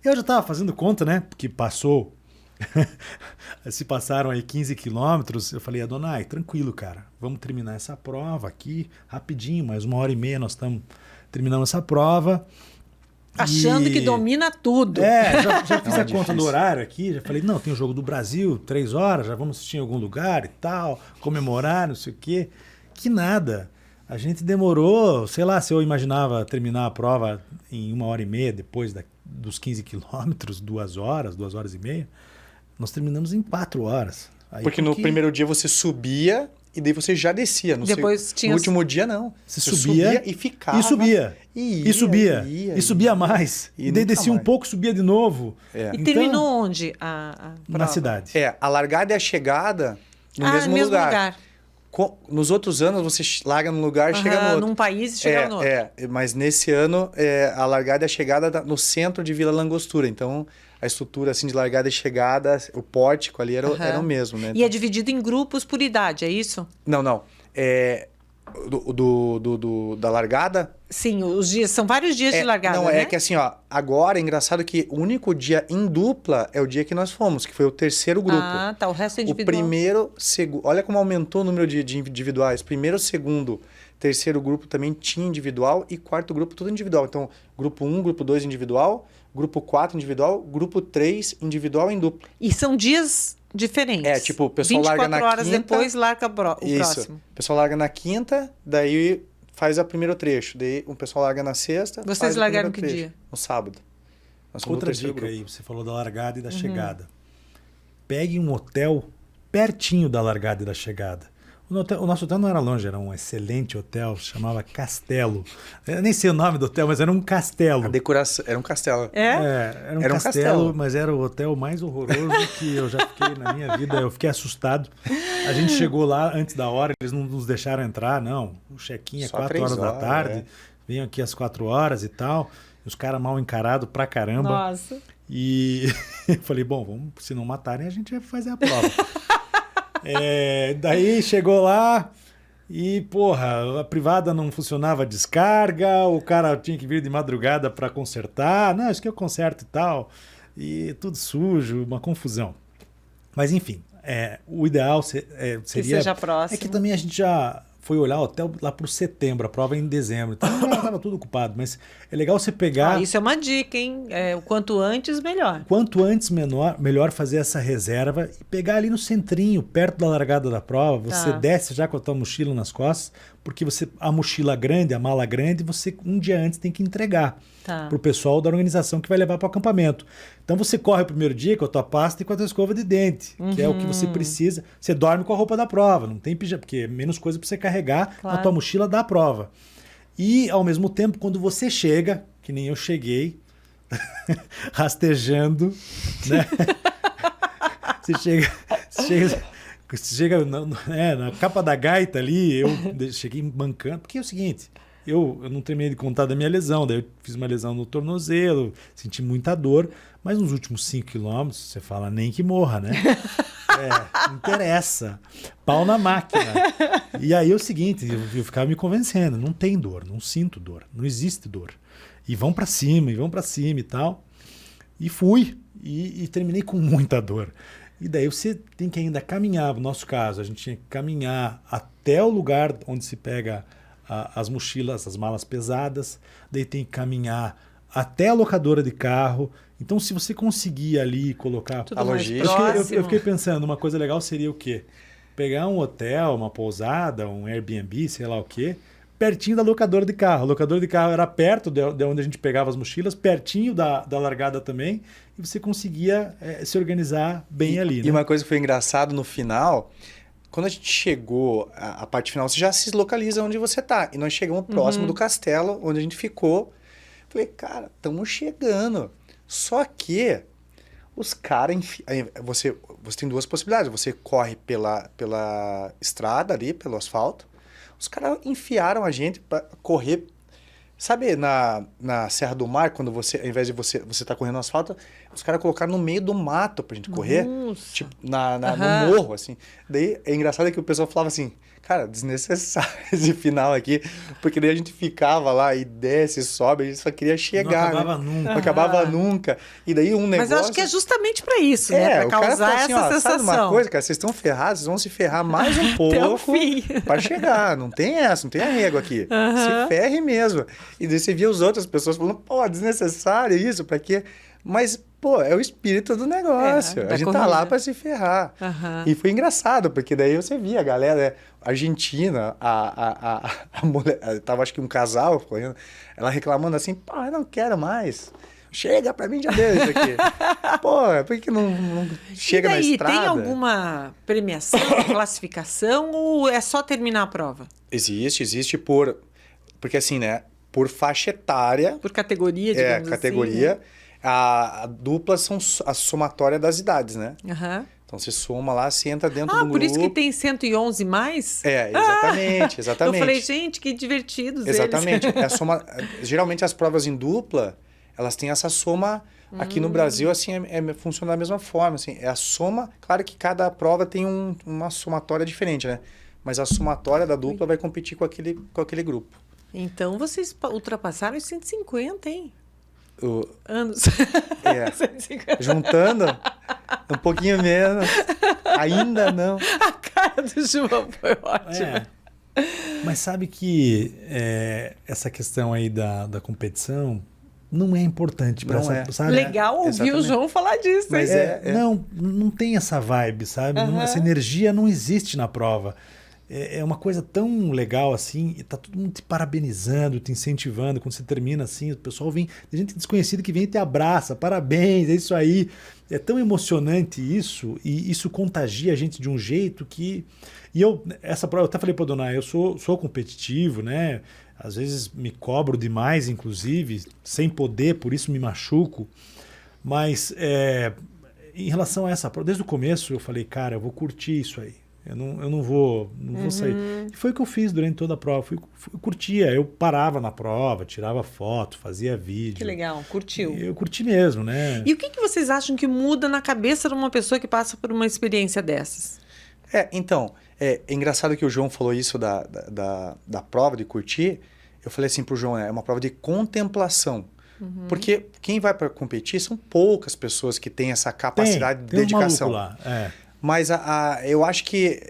Eu já estava fazendo conta, né? Porque passou... Se passaram aí 15 quilômetros, eu falei, Adonai, tranquilo, cara. Vamos terminar essa prova aqui rapidinho, mais 1h30 nós estamos terminando essa prova. Achando que domina tudo. Já fiz a conta do horário aqui, já falei, não, tem o Jogo do Brasil, 3 horas, já vamos assistir em algum lugar e tal, comemorar, não sei o quê. Que nada. A gente demorou, sei lá, se eu imaginava terminar a prova em 1h30, depois dos 15 quilômetros, 2 horas, 2h30, nós terminamos em 4 horas. Aí porque no primeiro dia você subia e daí você já descia. No último dia, não. Você subia e ficava. E subia. E subia. E subia mais. E daí descia um pouco, subia de novo. E então, terminou onde a prova? Na cidade. A largada e a chegada no mesmo lugar. Nos outros anos, você larga num lugar e chega no outro. Num país e chega no outro. Mas nesse ano, a largada e a chegada no centro de Vila Langostura. Então, a estrutura assim, de largada e chegada, o pórtico ali era o mesmo. Né? E é dividido em grupos por idade, é isso? Não. Da largada... Sim, os dias, são vários dias de largada, não, né? É que assim, ó, agora é engraçado que o único dia em dupla é o dia que nós fomos, que foi o terceiro grupo. Ah, tá, o resto é individual. O primeiro, segundo, olha como aumentou o número de individuais. Primeiro, segundo, terceiro grupo também tinha individual e quarto grupo tudo individual. Então, grupo 1, grupo 2 individual, grupo 4 individual, grupo 3 individual em dupla. E são dias diferentes. Tipo, o pessoal larga na quinta... 24 horas depois larga o isso. próximo. O pessoal larga na quinta, daí... faz o primeiro trecho, daí o pessoal larga na sexta. Vocês largaram que dia? No sábado. Outra dica aí, você falou da largada e da chegada. Pegue um hotel pertinho da largada e da chegada. O nosso hotel não era longe, era um excelente hotel, chamava Castelo. Eu nem sei o nome do hotel, mas era um castelo. A decoração era um castelo. Era um castelo, mas era o hotel mais horroroso que eu já fiquei na minha vida. Eu fiquei assustado. A gente chegou lá antes da hora, eles não nos deixaram entrar, não. O check-in é 4 horas da tarde, venham aqui às 4 horas e tal. Os caras mal encarados pra caramba. Nossa. E eu falei, bom, se não matarem, a gente vai fazer a prova. Daí chegou lá e, porra, a privada não funcionava a descarga, o cara tinha que vir de madrugada para consertar. Não, isso que eu conserto e tal. E tudo sujo, uma confusão. Mas, enfim, o ideal seria... Que seja próximo. É que também a gente já foi olhar o hotel lá para setembro, a prova é em dezembro. Então já estava tudo ocupado, mas é legal você pegar... isso é uma dica, hein? O quanto antes, melhor. Quanto antes, melhor fazer essa reserva e pegar ali no centrinho, perto da largada da prova. Você desce já com a tua mochila nas costas, porque a mochila grande, a mala grande, você um dia antes tem que entregar para o pessoal da organização que vai levar para o acampamento. Então você corre o primeiro dia com a tua pasta e com a tua escova de dente, que é o que você precisa. Você dorme com a roupa da prova, não tem pijama, porque é menos coisa para você carregar na tua mochila da prova. E, ao mesmo tempo, quando você chega, que nem eu cheguei, rastejando, né? Você chega na capa da gaita ali, eu cheguei mancando, porque é o seguinte, eu não terminei de contar da minha lesão, daí eu fiz uma lesão no tornozelo, senti muita dor, mas nos últimos 5 quilômetros, você fala nem que morra, né? Não interessa. Pau na máquina. E aí é o seguinte, eu ficava me convencendo, não tem dor, não sinto dor, não existe dor. E vão pra cima e tal. E fui, e terminei com muita dor. E daí você tem que ainda caminhar, no nosso caso, a gente tinha que caminhar até o lugar onde se pega as mochilas, as malas pesadas, daí tem que caminhar até a locadora de carro. Então, se você conseguir ali colocar... Tudo A mais logística. próximo. Eu fiquei pensando, uma coisa legal seria o quê? Pegar um hotel, uma pousada, um Airbnb, sei lá o quê, pertinho da locadora de carro. A locadora de carro era perto de onde a gente pegava as mochilas, pertinho da largada também, e você conseguia se organizar bem ali. E né? uma coisa que foi engraçado no final, quando a gente chegou à parte final, você já se localiza onde você tá. E nós chegamos próximo do castelo, onde a gente ficou. Falei, cara, estamos chegando. Só que os caras... Você tem duas possibilidades. Você corre pela estrada ali, pelo asfalto. Os caras enfiaram a gente para correr. Sabe, na Serra do Mar, quando você, ao invés de você tá correndo no asfalto, os caras colocaram no meio do mato pra gente correr. Nossa. Tipo, no morro, assim. Daí, é engraçado que o pessoal falava assim, cara, desnecessário esse final aqui, porque daí a gente ficava lá e desce, sobe, a gente só queria chegar. Não acabava né? nunca. Não acabava nunca. E daí um negócio... Mas eu acho que é justamente para isso, né? Para o cara causar falou assim, essa ó, sensação. sabe uma coisa, cara? Vocês estão ferrados, vocês vão se ferrar mais um Até o pouco fim. pra chegar. Não tem essa, não tem arrego aqui. Se ferre mesmo. E daí você via as outras pessoas falando, pô, desnecessário isso, pra quê? Mas, pô, é o espírito do negócio. da a gente tá corrida. lá pra se ferrar. E foi engraçado, porque daí você via a galera argentina, a mulher, tava acho que um casal correndo, ela reclamando assim, pô, eu não quero mais. Chega, pra mim já deu isso aqui. Pô, por que não chega e daí, na estrada? tem alguma premiação, classificação ou é só terminar a prova? Existe porque assim, né, por faixa etária, Por categoria, digamos categoria, a dupla são a somatória das idades, né? assim? Aham. Então você soma lá, você entra dentro do por grupo. isso que tem 111 mais? Exatamente, exatamente. Eu falei, gente, que divertidos Exatamente. eles. É a soma, geralmente as provas em dupla, elas têm essa soma. Aqui no Brasil, assim, funciona da mesma forma. Assim, é a soma. Claro que cada prova tem uma somatória diferente, né? Mas a somatória da dupla vai competir com aquele grupo. Então vocês ultrapassaram os 150, hein? Anos. 150. Juntando um pouquinho menos. Ainda não. A cara do João foi ótima. Mas sabe que essa questão aí da competição não é importante para essa, sabe? Legal ouvir Exatamente. o João falar disso. Mas hein? Não tem essa vibe, sabe? Essa energia não existe na prova. É uma coisa tão legal assim, e tá todo mundo te parabenizando, te incentivando. Quando você termina assim, o pessoal vem, tem gente desconhecida que vem e te abraça, parabéns, é isso aí. É tão emocionante isso, e isso contagia a gente de um jeito que... E essa prova, eu até falei para Dona, eu sou competitivo, né? Às vezes me cobro demais, inclusive, sem poder, por isso me machuco. Mas em relação a essa prova, desde o começo eu falei, cara, eu vou curtir isso aí. Eu não vou sair. E foi o que eu fiz durante toda a prova. Eu curtia, eu parava na prova, tirava foto, fazia vídeo. Que legal, curtiu. Eu curti mesmo, né? E o que vocês acham que muda na cabeça de uma pessoa que passa por uma experiência dessas? Então, é engraçado que o João falou isso da prova, de curtir. Eu falei assim pro João, é uma prova de contemplação. Porque quem vai para competir são poucas pessoas que têm essa capacidade de dedicação. Um maluco lá, Mas eu acho que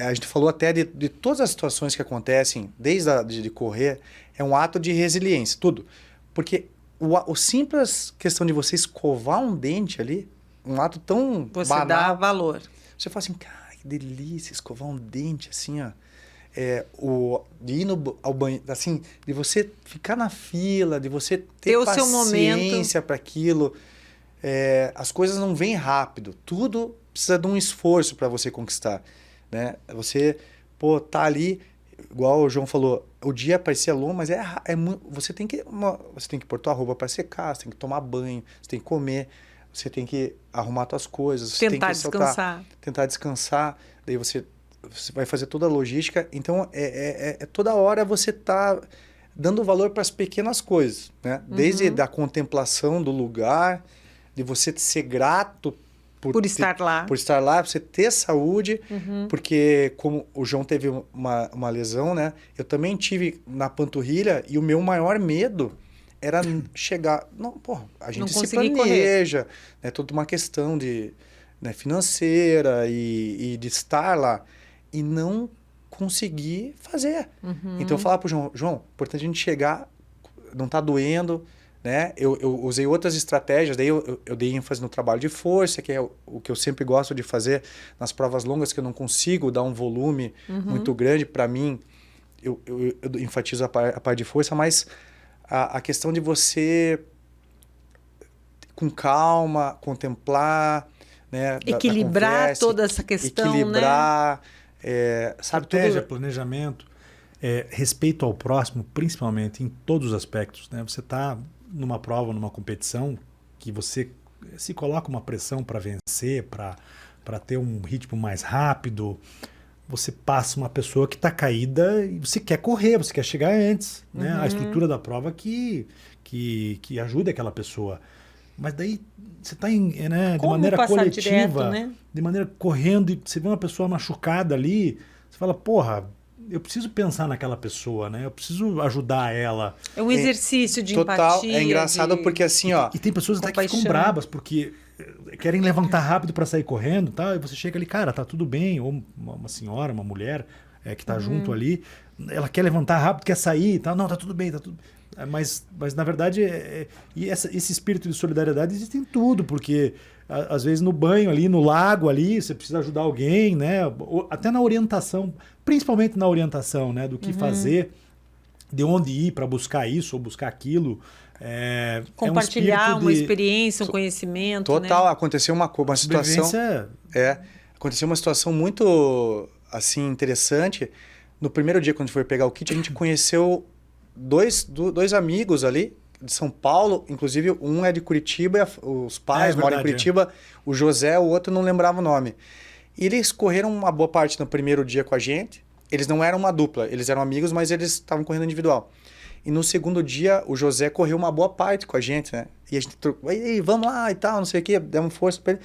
a gente falou até de todas as situações que acontecem, desde de correr, é um ato de resiliência, tudo. Porque o simples questão de você escovar um dente ali, um ato tão Você banal, dá valor. você fala assim, cara, que delícia escovar um dente, assim, ó. De ir ao banheiro, assim, de você ficar na fila, de você ter o seu paciência para aquilo. As coisas não vêm rápido, tudo precisa de um esforço para você conquistar, né? Você, tá ali, igual o João falou, o dia parecia longo, mas você tem que pôr tua roupa para secar, você tem que tomar banho, você tem que comer, você tem que arrumar tuas coisas, você tem que tentar descansar, daí você vai fazer toda a logística. Então, toda hora você tá dando valor para as pequenas coisas, né? Desde da contemplação do lugar, de você ser grato por estar lá. Por estar lá, você ter saúde, porque como o João teve uma lesão, né? Eu também tive na panturrilha, e o meu maior medo era chegar... a gente se planeja, né? Toda uma questão de né, financeira e de estar lá e não conseguir fazer. Então eu falava pro João, importante a gente chegar, não tá doendo, né? Eu usei outras estratégias, daí eu dei ênfase no trabalho de força, que é o que eu sempre gosto de fazer nas provas longas, que eu não consigo dar um volume muito grande. Para mim, eu enfatizo a parte de força, mas a questão de você, com calma, contemplar, né? Equilibrar conversa, toda essa questão, equilibrar, sabe, Estratégia, tudo. planejamento, respeito ao próximo, principalmente em todos os aspectos, né? Você está numa prova, numa competição, que você se coloca uma pressão para vencer, para ter um ritmo mais rápido. Você passa uma pessoa que está caída e você quer correr, você quer chegar antes, né? A estrutura da prova que ajude aquela pessoa. Mas daí você está né, de Como maneira passar coletiva, direto, né? de maneira correndo, e você vê uma pessoa machucada ali, você fala, porra, eu preciso pensar naquela pessoa, né? Eu preciso ajudar ela. É um exercício de Total, empatia. é engraçado porque assim, ó... E tem pessoas até que ficam compaixão. brabas, porque querem levantar rápido para sair correndo, tá? E você chega ali, cara, tá tudo bem. Ou uma senhora, uma mulher que tá junto ali, ela quer levantar rápido, quer sair, tá? Não, tá tudo bem, tá tudo... Mas na verdade, esse espírito de solidariedade existe em tudo, porque às vezes no banho ali, no lago ali, você precisa ajudar alguém, né? Até na orientação, principalmente na orientação, né? Do que fazer, de onde ir para buscar isso ou buscar aquilo. Compartilhar uma experiência, um conhecimento. Total, né? aconteceu uma situação... Aconteceu uma situação muito assim interessante. No primeiro dia, quando a gente foi pegar o kit, a gente conheceu dois amigos ali de São Paulo, inclusive um é de Curitiba, os pais moram em Curitiba, o José, o outro não lembrava o nome. E eles correram uma boa parte no primeiro dia com a gente. Eles não eram uma dupla, eles eram amigos, mas eles estavam correndo individual. E no segundo dia, o José correu uma boa parte com a gente, né? E a gente trocou, vamos lá e tal, não sei o quê, demos força pra ele.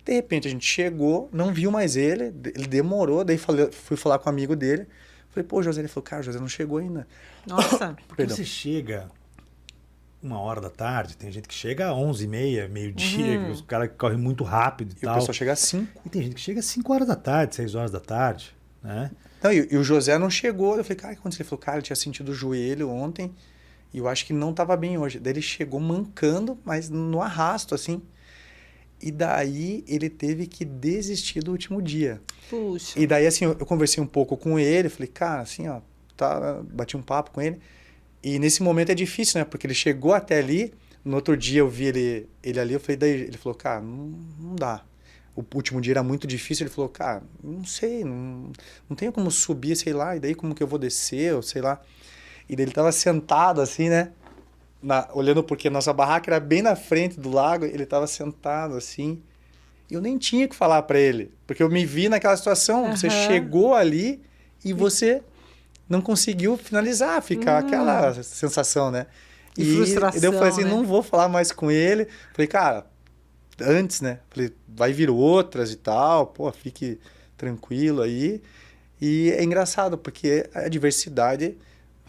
De repente, a gente chegou, não viu mais ele demorou, daí fui falar com um amigo dele. Falei, pô, José, ele falou, cara, o José não chegou ainda. Nossa. Porque você chega 1h da tarde, tem gente que chega às 11h30, meio-dia, os caras correm muito rápido e tal. E o pessoal chega às 5. E tem gente que chega às 5h da tarde, 6h da tarde, né? Não, e o José não chegou. Eu falei, cara, o que aconteceu? Ele falou, cara, ele tinha sentido o joelho ontem e eu acho que não estava bem hoje. Daí ele chegou mancando, mas no arrasto, assim. E daí ele teve que desistir do último dia. Puxa. E daí, assim, eu conversei um pouco com ele, falei, cara, assim, ó, bati um papo com ele. E nesse momento é difícil, né? Porque ele chegou até ali, no outro dia eu vi ele ali, eu falei, daí ele falou, cara, não dá. O último dia era muito difícil, ele falou, cara, não sei, não tenho como subir, sei lá, e daí como que eu vou descer, ou sei lá. E daí ele tava sentado assim, né? Olhando porque nossa barraca era bem na frente do lago, ele estava sentado assim. E eu nem tinha que falar para ele, porque eu me vi naquela situação. Você chegou ali e você não conseguiu finalizar, fica aquela sensação, né? E frustração, e daí eu falei assim, né? não vou falar mais com ele. Falei, cara, antes, né? Falei, vai vir outras e tal, pô, fique tranquilo aí. E é engraçado, porque a diversidade...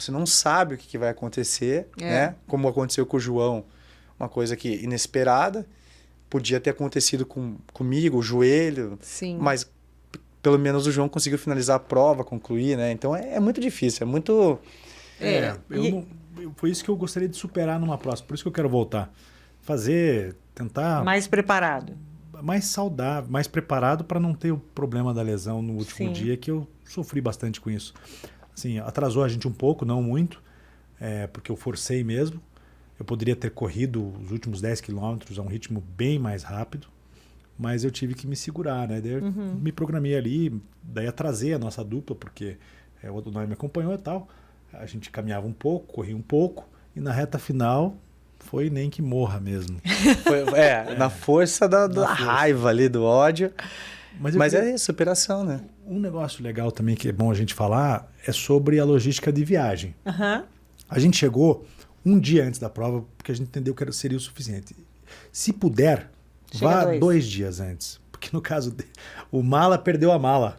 Você não sabe o que vai acontecer, né? Como aconteceu com o João, uma coisa que inesperada. Podia ter acontecido comigo, o joelho. Sim. Mas pelo menos o João conseguiu finalizar a prova, concluir, né? Então é muito difícil, é muito... Foi isso que eu gostaria de superar numa próxima. Por isso que eu quero voltar. Tentar... Mais preparado. Mais saudável, mais preparado para não ter o problema da lesão no último dia, que eu sofri bastante com isso. Assim, atrasou a gente um pouco, não muito, porque eu forcei mesmo. Eu poderia ter corrido os últimos 10 quilômetros a um ritmo bem mais rápido, mas eu tive que me segurar, né? Daí eu me programei ali, daí atrasei a nossa dupla, porque o Odonói me acompanhou e tal. A gente caminhava um pouco, corria um pouco, e na reta final foi nem que morra mesmo. Na força da raiva ali, do ódio. Mas é superação, né? Um negócio legal também que é bom a gente falar é sobre a logística de viagem. A gente chegou um dia antes da prova porque a gente entendeu que seria o suficiente. Se puder, vá 2 dias antes. Porque no caso o mala perdeu a mala.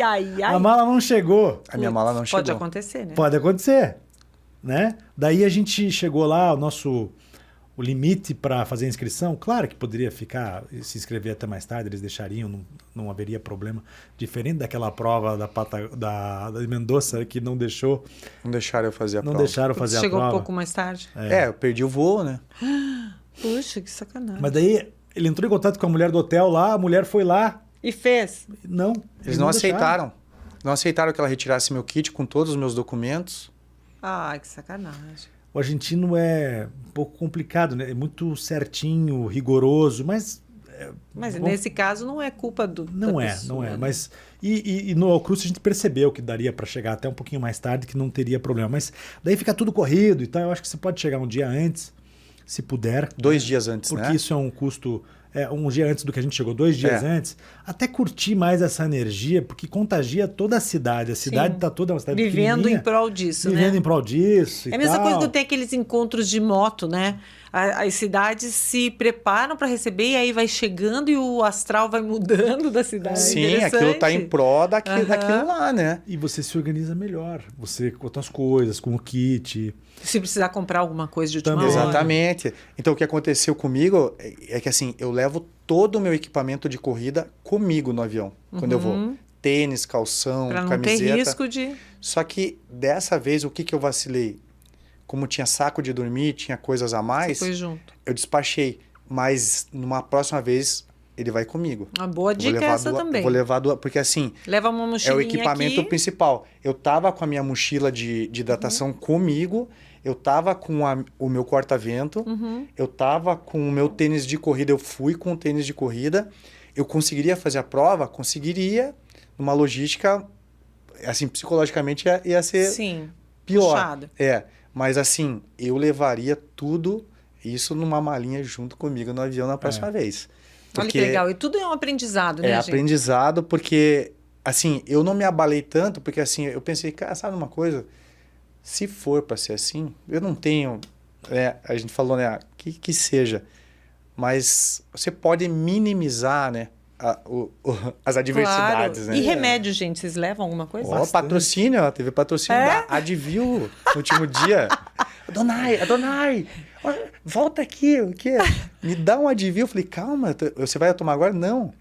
Ai. A mala não chegou. A minha mala não chegou. Pode acontecer, né? Pode acontecer, né? Daí a gente chegou lá, o o limite para fazer a inscrição, claro que poderia ficar, se inscrever até mais tarde, eles deixariam, não haveria problema. Diferente daquela prova da Mendoza, que não deixou. Não deixaram eu fazer a Não prova. deixaram fazer a Chegou prova. um pouco mais tarde. Eu perdi o voo, né? Puxa, que sacanagem. Mas daí ele entrou em contato com a mulher do hotel lá, a mulher foi lá. E fez? Não. Eles não aceitaram. Não aceitaram que ela retirasse meu kit com todos os meus documentos. Ai, que sacanagem. O argentino é um pouco complicado, né? É muito certinho, rigoroso, mas... Mas nesse caso não é culpa do Não da é, pessoa, não é. né? Mas, e no Alcruz a gente percebeu que daria para chegar até um pouquinho mais tarde, que não teria problema. Mas daí fica tudo corrido e tal. Eu acho que você pode chegar um dia antes, se puder. 2 dias antes, Porque né? isso é um custo... um dia antes do que a gente chegou, 2 dias antes. Até curtir mais essa energia, porque contagia toda a cidade. A cidade está toda uma cidade Vivendo pequenininha. em prol disso, Vivendo né? em prol disso e É a mesma tal. coisa quando tem aqueles encontros de moto, né? As cidades se preparam para receber e aí vai chegando e o astral vai mudando da cidade. Sim, aquilo tá em prol daquilo lá, né? E você se organiza melhor. Você com as coisas, com o kit. Se precisar comprar alguma coisa de última Também. hora. Exatamente. Então, o que aconteceu comigo é que, assim, eu levo todo o meu equipamento de corrida comigo no avião, quando eu vou. Tênis, calção, Para não camiseta. ter risco de... Só que, dessa vez, o que eu vacilei? Como tinha saco de dormir, tinha coisas a mais, Você foi junto. eu despachei. Mas, numa próxima vez, ele vai comigo. Uma boa dica é essa também. Vou levar duas, porque assim... Leva uma É mochilinha o equipamento aqui. principal. Eu tava com a minha mochila de hidratação comigo, eu tava com o meu corta-vento, eu tava com o meu tênis de corrida, eu fui com o tênis de corrida, eu conseguiria fazer a prova? Conseguiria, numa logística, assim, psicologicamente ia ser Sim, pior. puxado. Mas assim, eu levaria tudo isso numa malinha junto comigo no avião na próxima vez. Olha que legal. E tudo é um aprendizado, né, É gente? aprendizado porque, assim, eu não me abalei tanto, porque assim, eu pensei, cara, sabe uma coisa? Se for para ser assim, eu não tenho, a gente falou, né, que seja, mas você pode minimizar, né, as adversidades, Claro. né? E remédio, gente, vocês levam alguma coisa? Ó, patrocínio, ó, teve patrocínio da Advil no último dia. Adonai, ó, volta aqui, o quê? Me dá um Advil. Eu falei, calma, você vai tomar agora? Não.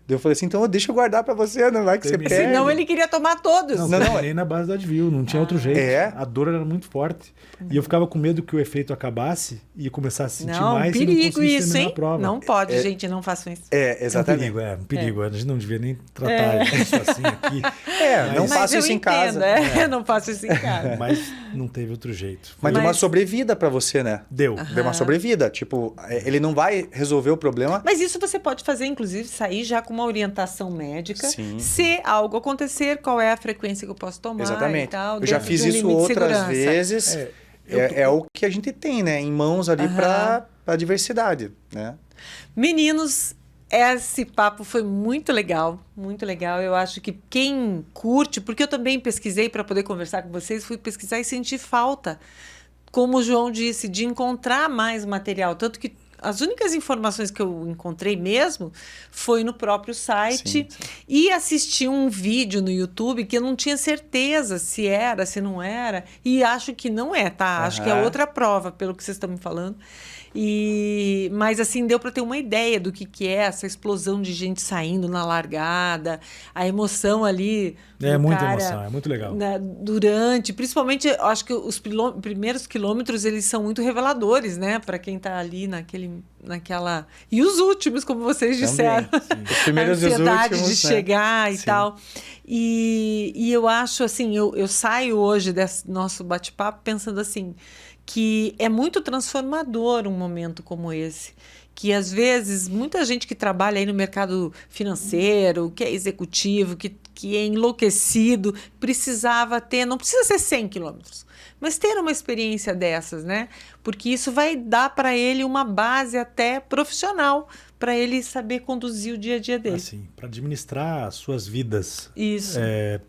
Daí eu falei assim, então deixa eu guardar pra você, não vai que você Terminei. perde. Senão ele queria tomar todos. Não, Não, nem na base do Advil, não tinha outro jeito. A dor era muito forte. E eu ficava com medo que o efeito acabasse e ia começar a sentir Não, mais e não perigo conseguisse isso, terminar hein? a prova. Não pode, gente, não façam isso. Exatamente. É um perigo. A gente não devia nem tratar isso assim aqui. Não Mas faça eu isso em entendo, casa. não faço isso em casa. Mas não teve outro jeito. Mas deu uma sobrevida pra você, né? Deu. Deu uma sobrevida. Tipo, ele não vai resolver o problema. Mas isso você pode fazer, inclusive, sair já com uma orientação médica. Sim. Se algo acontecer, qual é a frequência que eu posso tomar Exatamente. e tal. Eu já dentro fiz de um isso limite de outras segurança. vezes. É o que a gente tem, né? Em mãos ali para a diversidade, né? Meninos, esse papo foi muito legal, muito legal. Eu acho que quem curte, porque eu também pesquisei para poder conversar com vocês, fui pesquisar e senti falta, como o João disse, de encontrar mais material. Tanto que as únicas informações que eu encontrei mesmo foi no próprio site e assisti um vídeo no YouTube que eu não tinha certeza se era, se não era, e acho que não é, tá? Acho que é outra prova, pelo que vocês estão me falando. Mas assim, deu para ter uma ideia do que é essa explosão de gente saindo na largada, a emoção ali. É do muita cara, emoção, é muito legal. Durante, principalmente, eu acho que os primeiros quilômetros, eles são muito reveladores, né? Para quem está ali naquela... E os últimos, como vocês disseram. Os primeiros a ansiedade e os últimos, de né? chegar e tal. E eu acho, assim, eu saio hoje desse nosso bate-papo pensando assim, que é muito transformador um momento como esse. Que, às vezes, muita gente que trabalha aí no mercado financeiro, que é executivo, que é enlouquecido, precisava ter, não precisa ser 100 quilômetros, mas ter uma experiência dessas, né? Porque isso vai dar para ele uma base até profissional, para ele saber conduzir o dia a dia dele. Assim, para administrar as suas vidas. Isso.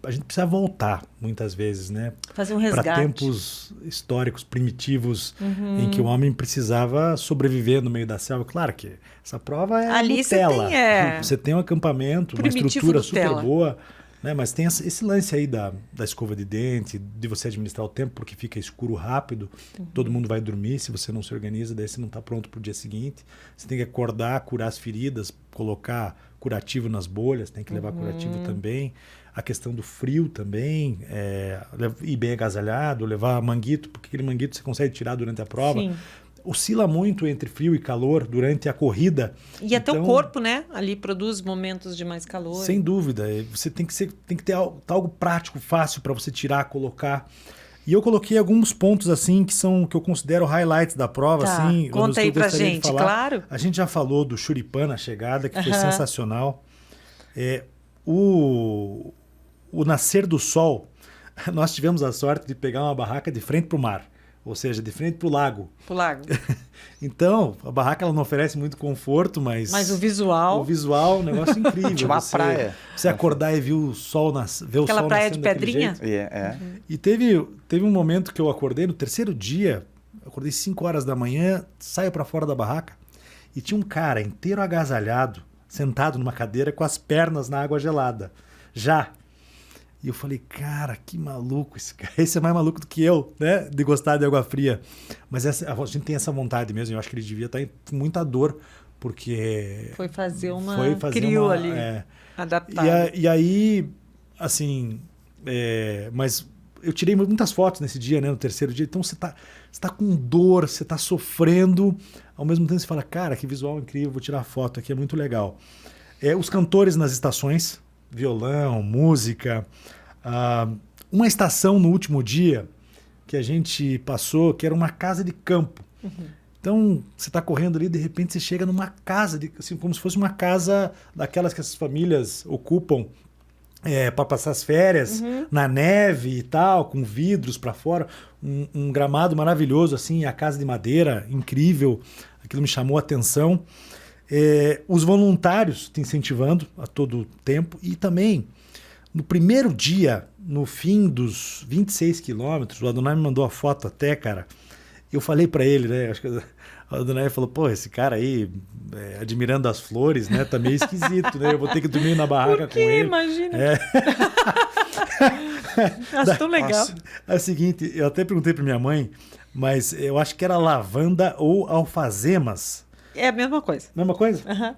A gente precisa voltar, muitas vezes, né? Fazer um resgate. Para tempos históricos, primitivos, em que o homem precisava sobreviver no meio da selva. Claro que essa prova é Ali Nutella. você tem, Você tem um acampamento, uma Primitivo estrutura super Nutella. boa. né? Mas tem esse lance aí da escova de dente, de você administrar o tempo, porque fica escuro rápido, todo mundo vai dormir, se você não se organiza, daí você não está pronto para o dia seguinte. Você tem que acordar, curar as feridas, colocar curativo nas bolhas, tem que levar curativo também. A questão do frio também, ir bem agasalhado, levar manguito, porque aquele manguito você consegue tirar durante a prova. Sim. Oscila muito entre frio e calor durante a corrida. E até o corpo, né? Ali produz momentos de mais calor. Sem dúvida. Você tem que ter algo prático, fácil para você tirar, colocar. E eu coloquei alguns pontos assim que eu considero highlights da prova. Tá. Assim, Conta aí pra gente, claro. A gente já falou do Churipan na chegada, que foi sensacional. O nascer do sol, nós tivemos a sorte de pegar uma barraca de frente para o mar. Ou seja, de frente para o lago. Pro lago. Então, a barraca ela não oferece muito conforto, mas o visual... O visual é um negócio incrível. Tinha uma praia. Você acordar e ver o sol ver Aquela o sol praia de pedrinha? E teve um momento que eu acordei, no terceiro dia, eu acordei 5 horas da manhã, saio para fora da barraca e tinha um cara inteiro agasalhado, sentado numa cadeira com as pernas na água gelada. Já. E eu falei, cara, que maluco esse cara. Esse é mais maluco do que eu, né? De gostar de água fria. Mas a gente tem essa vontade mesmo. Eu acho que ele devia estar em muita dor, porque... Foi fazer uma... Criou ali, adaptado. E aí, assim... mas eu tirei muitas fotos nesse dia, né? No terceiro dia. Então você tá com dor, você tá sofrendo. Ao mesmo tempo você fala, cara, que visual incrível, vou tirar foto aqui, é muito legal. Os cantores nas estações... violão, música. Uma estação no último dia que a gente passou, que era uma casa de campo. Então, você está correndo ali, de repente você chega numa casa, assim, como se fosse uma casa daquelas que as famílias ocupam para passar as férias, na neve e tal, com vidros para fora. Um gramado maravilhoso, assim, a casa de madeira, incrível. Aquilo me chamou a atenção. Os voluntários te incentivando a todo tempo e também no primeiro dia, no fim dos 26 quilômetros, o Adonai me mandou a foto até, cara, eu falei para ele, né, acho que o Adonai falou, pô, esse cara aí admirando as flores, né, tá meio esquisito, né, eu vou ter que dormir na barraca com ele. Imagina. Acho tão legal. Nossa. É o seguinte, eu até perguntei para minha mãe, mas eu acho que era lavanda ou alfazemas. É a mesma coisa. Mesma coisa? Uhum.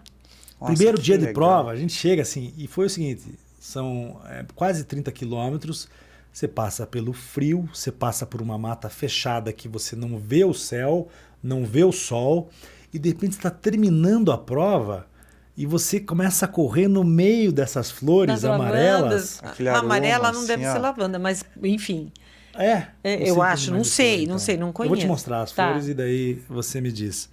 Primeiro dia de prova, a gente chega assim, e foi o seguinte, são quase 30 quilômetros, você passa pelo frio, você passa por uma mata fechada que você não vê o céu, não vê o sol, e de repente está terminando a prova e você começa a correr no meio dessas flores amarelas. A amarela não deve ser lavanda, mas enfim. Eu acho, não sei, não conheço. Eu vou te mostrar as flores e daí você me diz.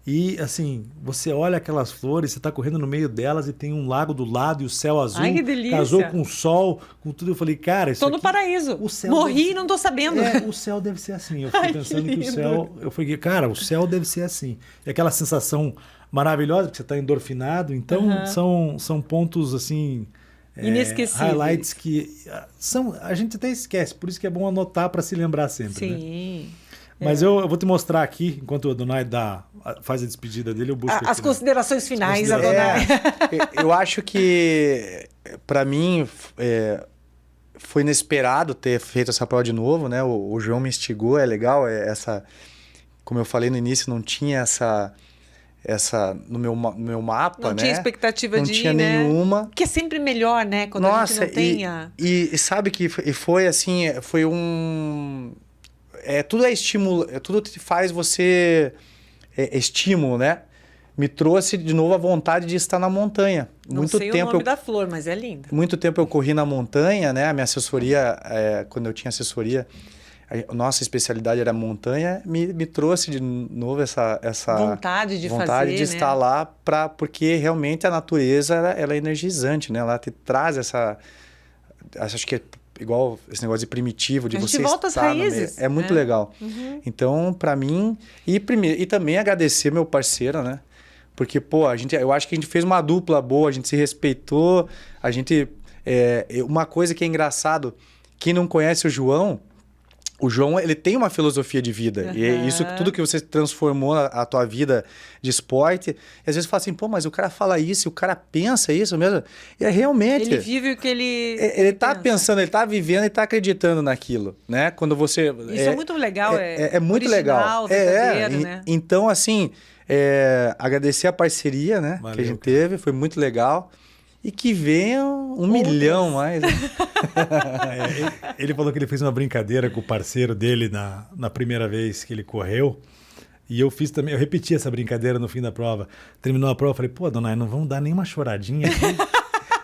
E assim, você olha aquelas flores, você está correndo no meio delas e tem um lago do lado e o céu azul. Ai, que delícia. Casou com o sol, com tudo. Eu falei, cara, isso tô no paraíso. O céu morri e não tô sabendo. O céu deve ser assim. Eu fiquei pensando que o céu... Eu falei, cara, o céu deve ser assim. E aquela sensação maravilhosa, porque você está endorfinado. Então, são pontos assim... inesquecíveis. Highlights que a gente até esquece. Por isso que é bom anotar para se lembrar sempre. Sim. Né? Mas eu vou te mostrar aqui, enquanto o Adonai faz a despedida dele, eu busco as aqui, considerações finais, Adonai. Eu acho que, para mim, foi inesperado ter feito essa prova de novo, né? O João me instigou, é legal. Como eu falei no início, não tinha essa no meu mapa, não tinha expectativa não de tinha ir, nenhuma. Né? Que é sempre melhor, né? Quando a gente não tenha... E sabe que foi assim, foi um... tudo é estímulo, tudo te faz você... estímulo, né? Me trouxe de novo a vontade de estar na montanha. Não sei o nome da flor, mas é linda. Muito tempo eu corri na montanha, né? A minha assessoria, quando eu tinha assessoria, a nossa especialidade era montanha, me trouxe de novo essa vontade de fazer, estar lá, porque realmente a natureza ela é energizante, né? Ela te traz acho que é igual esse negócio de primitivo, de você volta às raízes. É muito legal. Então, para mim, e também agradecer meu parceiro, né? Porque, pô, eu acho que a gente fez uma dupla boa, a gente se respeitou, uma coisa que é engraçado, quem não conhece o João, o João, ele tem uma filosofia de vida. E é isso, tudo que você transformou a tua vida de esporte. E às vezes fala assim, pô, mas o cara fala isso, o cara pensa isso mesmo. E é realmente... Ele vive o que ele Ele tá pensa. pensando, ele tá vivendo, ele tá acreditando naquilo, né? Quando você... Isso é muito legal, é muito original, legal. verdadeiro, né? Então, assim, agradecer a parceria, né? Valeu, que a gente cara. teve, foi muito legal. E que venham 1 milhão mais. Né? Ele falou que ele fez uma brincadeira com o parceiro dele na primeira vez que ele correu. E eu fiz também, eu repeti essa brincadeira no fim da prova. Terminou a prova, eu falei, pô, Dona, não vamos dar nenhuma choradinha aqui.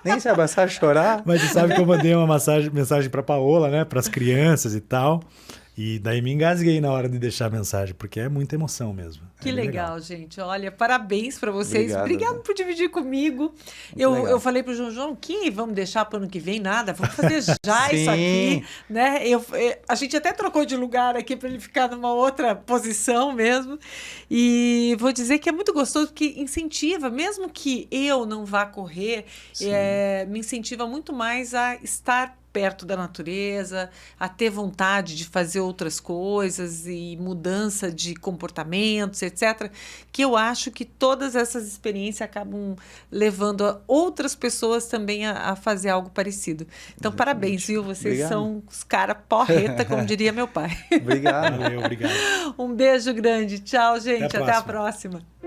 Nem se abraçar, chorar. Mas você sabe que eu mandei uma mensagem pra Paola, né? Para as crianças e tal. E daí me engasguei na hora de deixar a mensagem, porque é muita emoção mesmo. Que É bem legal, gente. Olha, parabéns para vocês. Obrigado. Obrigado por dividir comigo. legal. Eu falei para o João, que vamos deixar para o ano que vem nada, vamos fazer já Sim. isso aqui, né? A gente até trocou de lugar aqui para ele ficar numa outra posição mesmo. E vou dizer que é muito gostoso porque incentiva, mesmo que eu não vá correr, me incentiva muito mais a estar perto da natureza, a ter vontade de fazer outras coisas e mudança de comportamentos, etc. Que eu acho que todas essas experiências acabam levando outras pessoas também a fazer algo parecido. Então, parabéns, viu? Vocês Obrigado. são os caras porreta, como diria meu pai. Obrigado. Valeu, obrigado. Um beijo grande. Tchau, gente. Até a Até a próxima. próxima.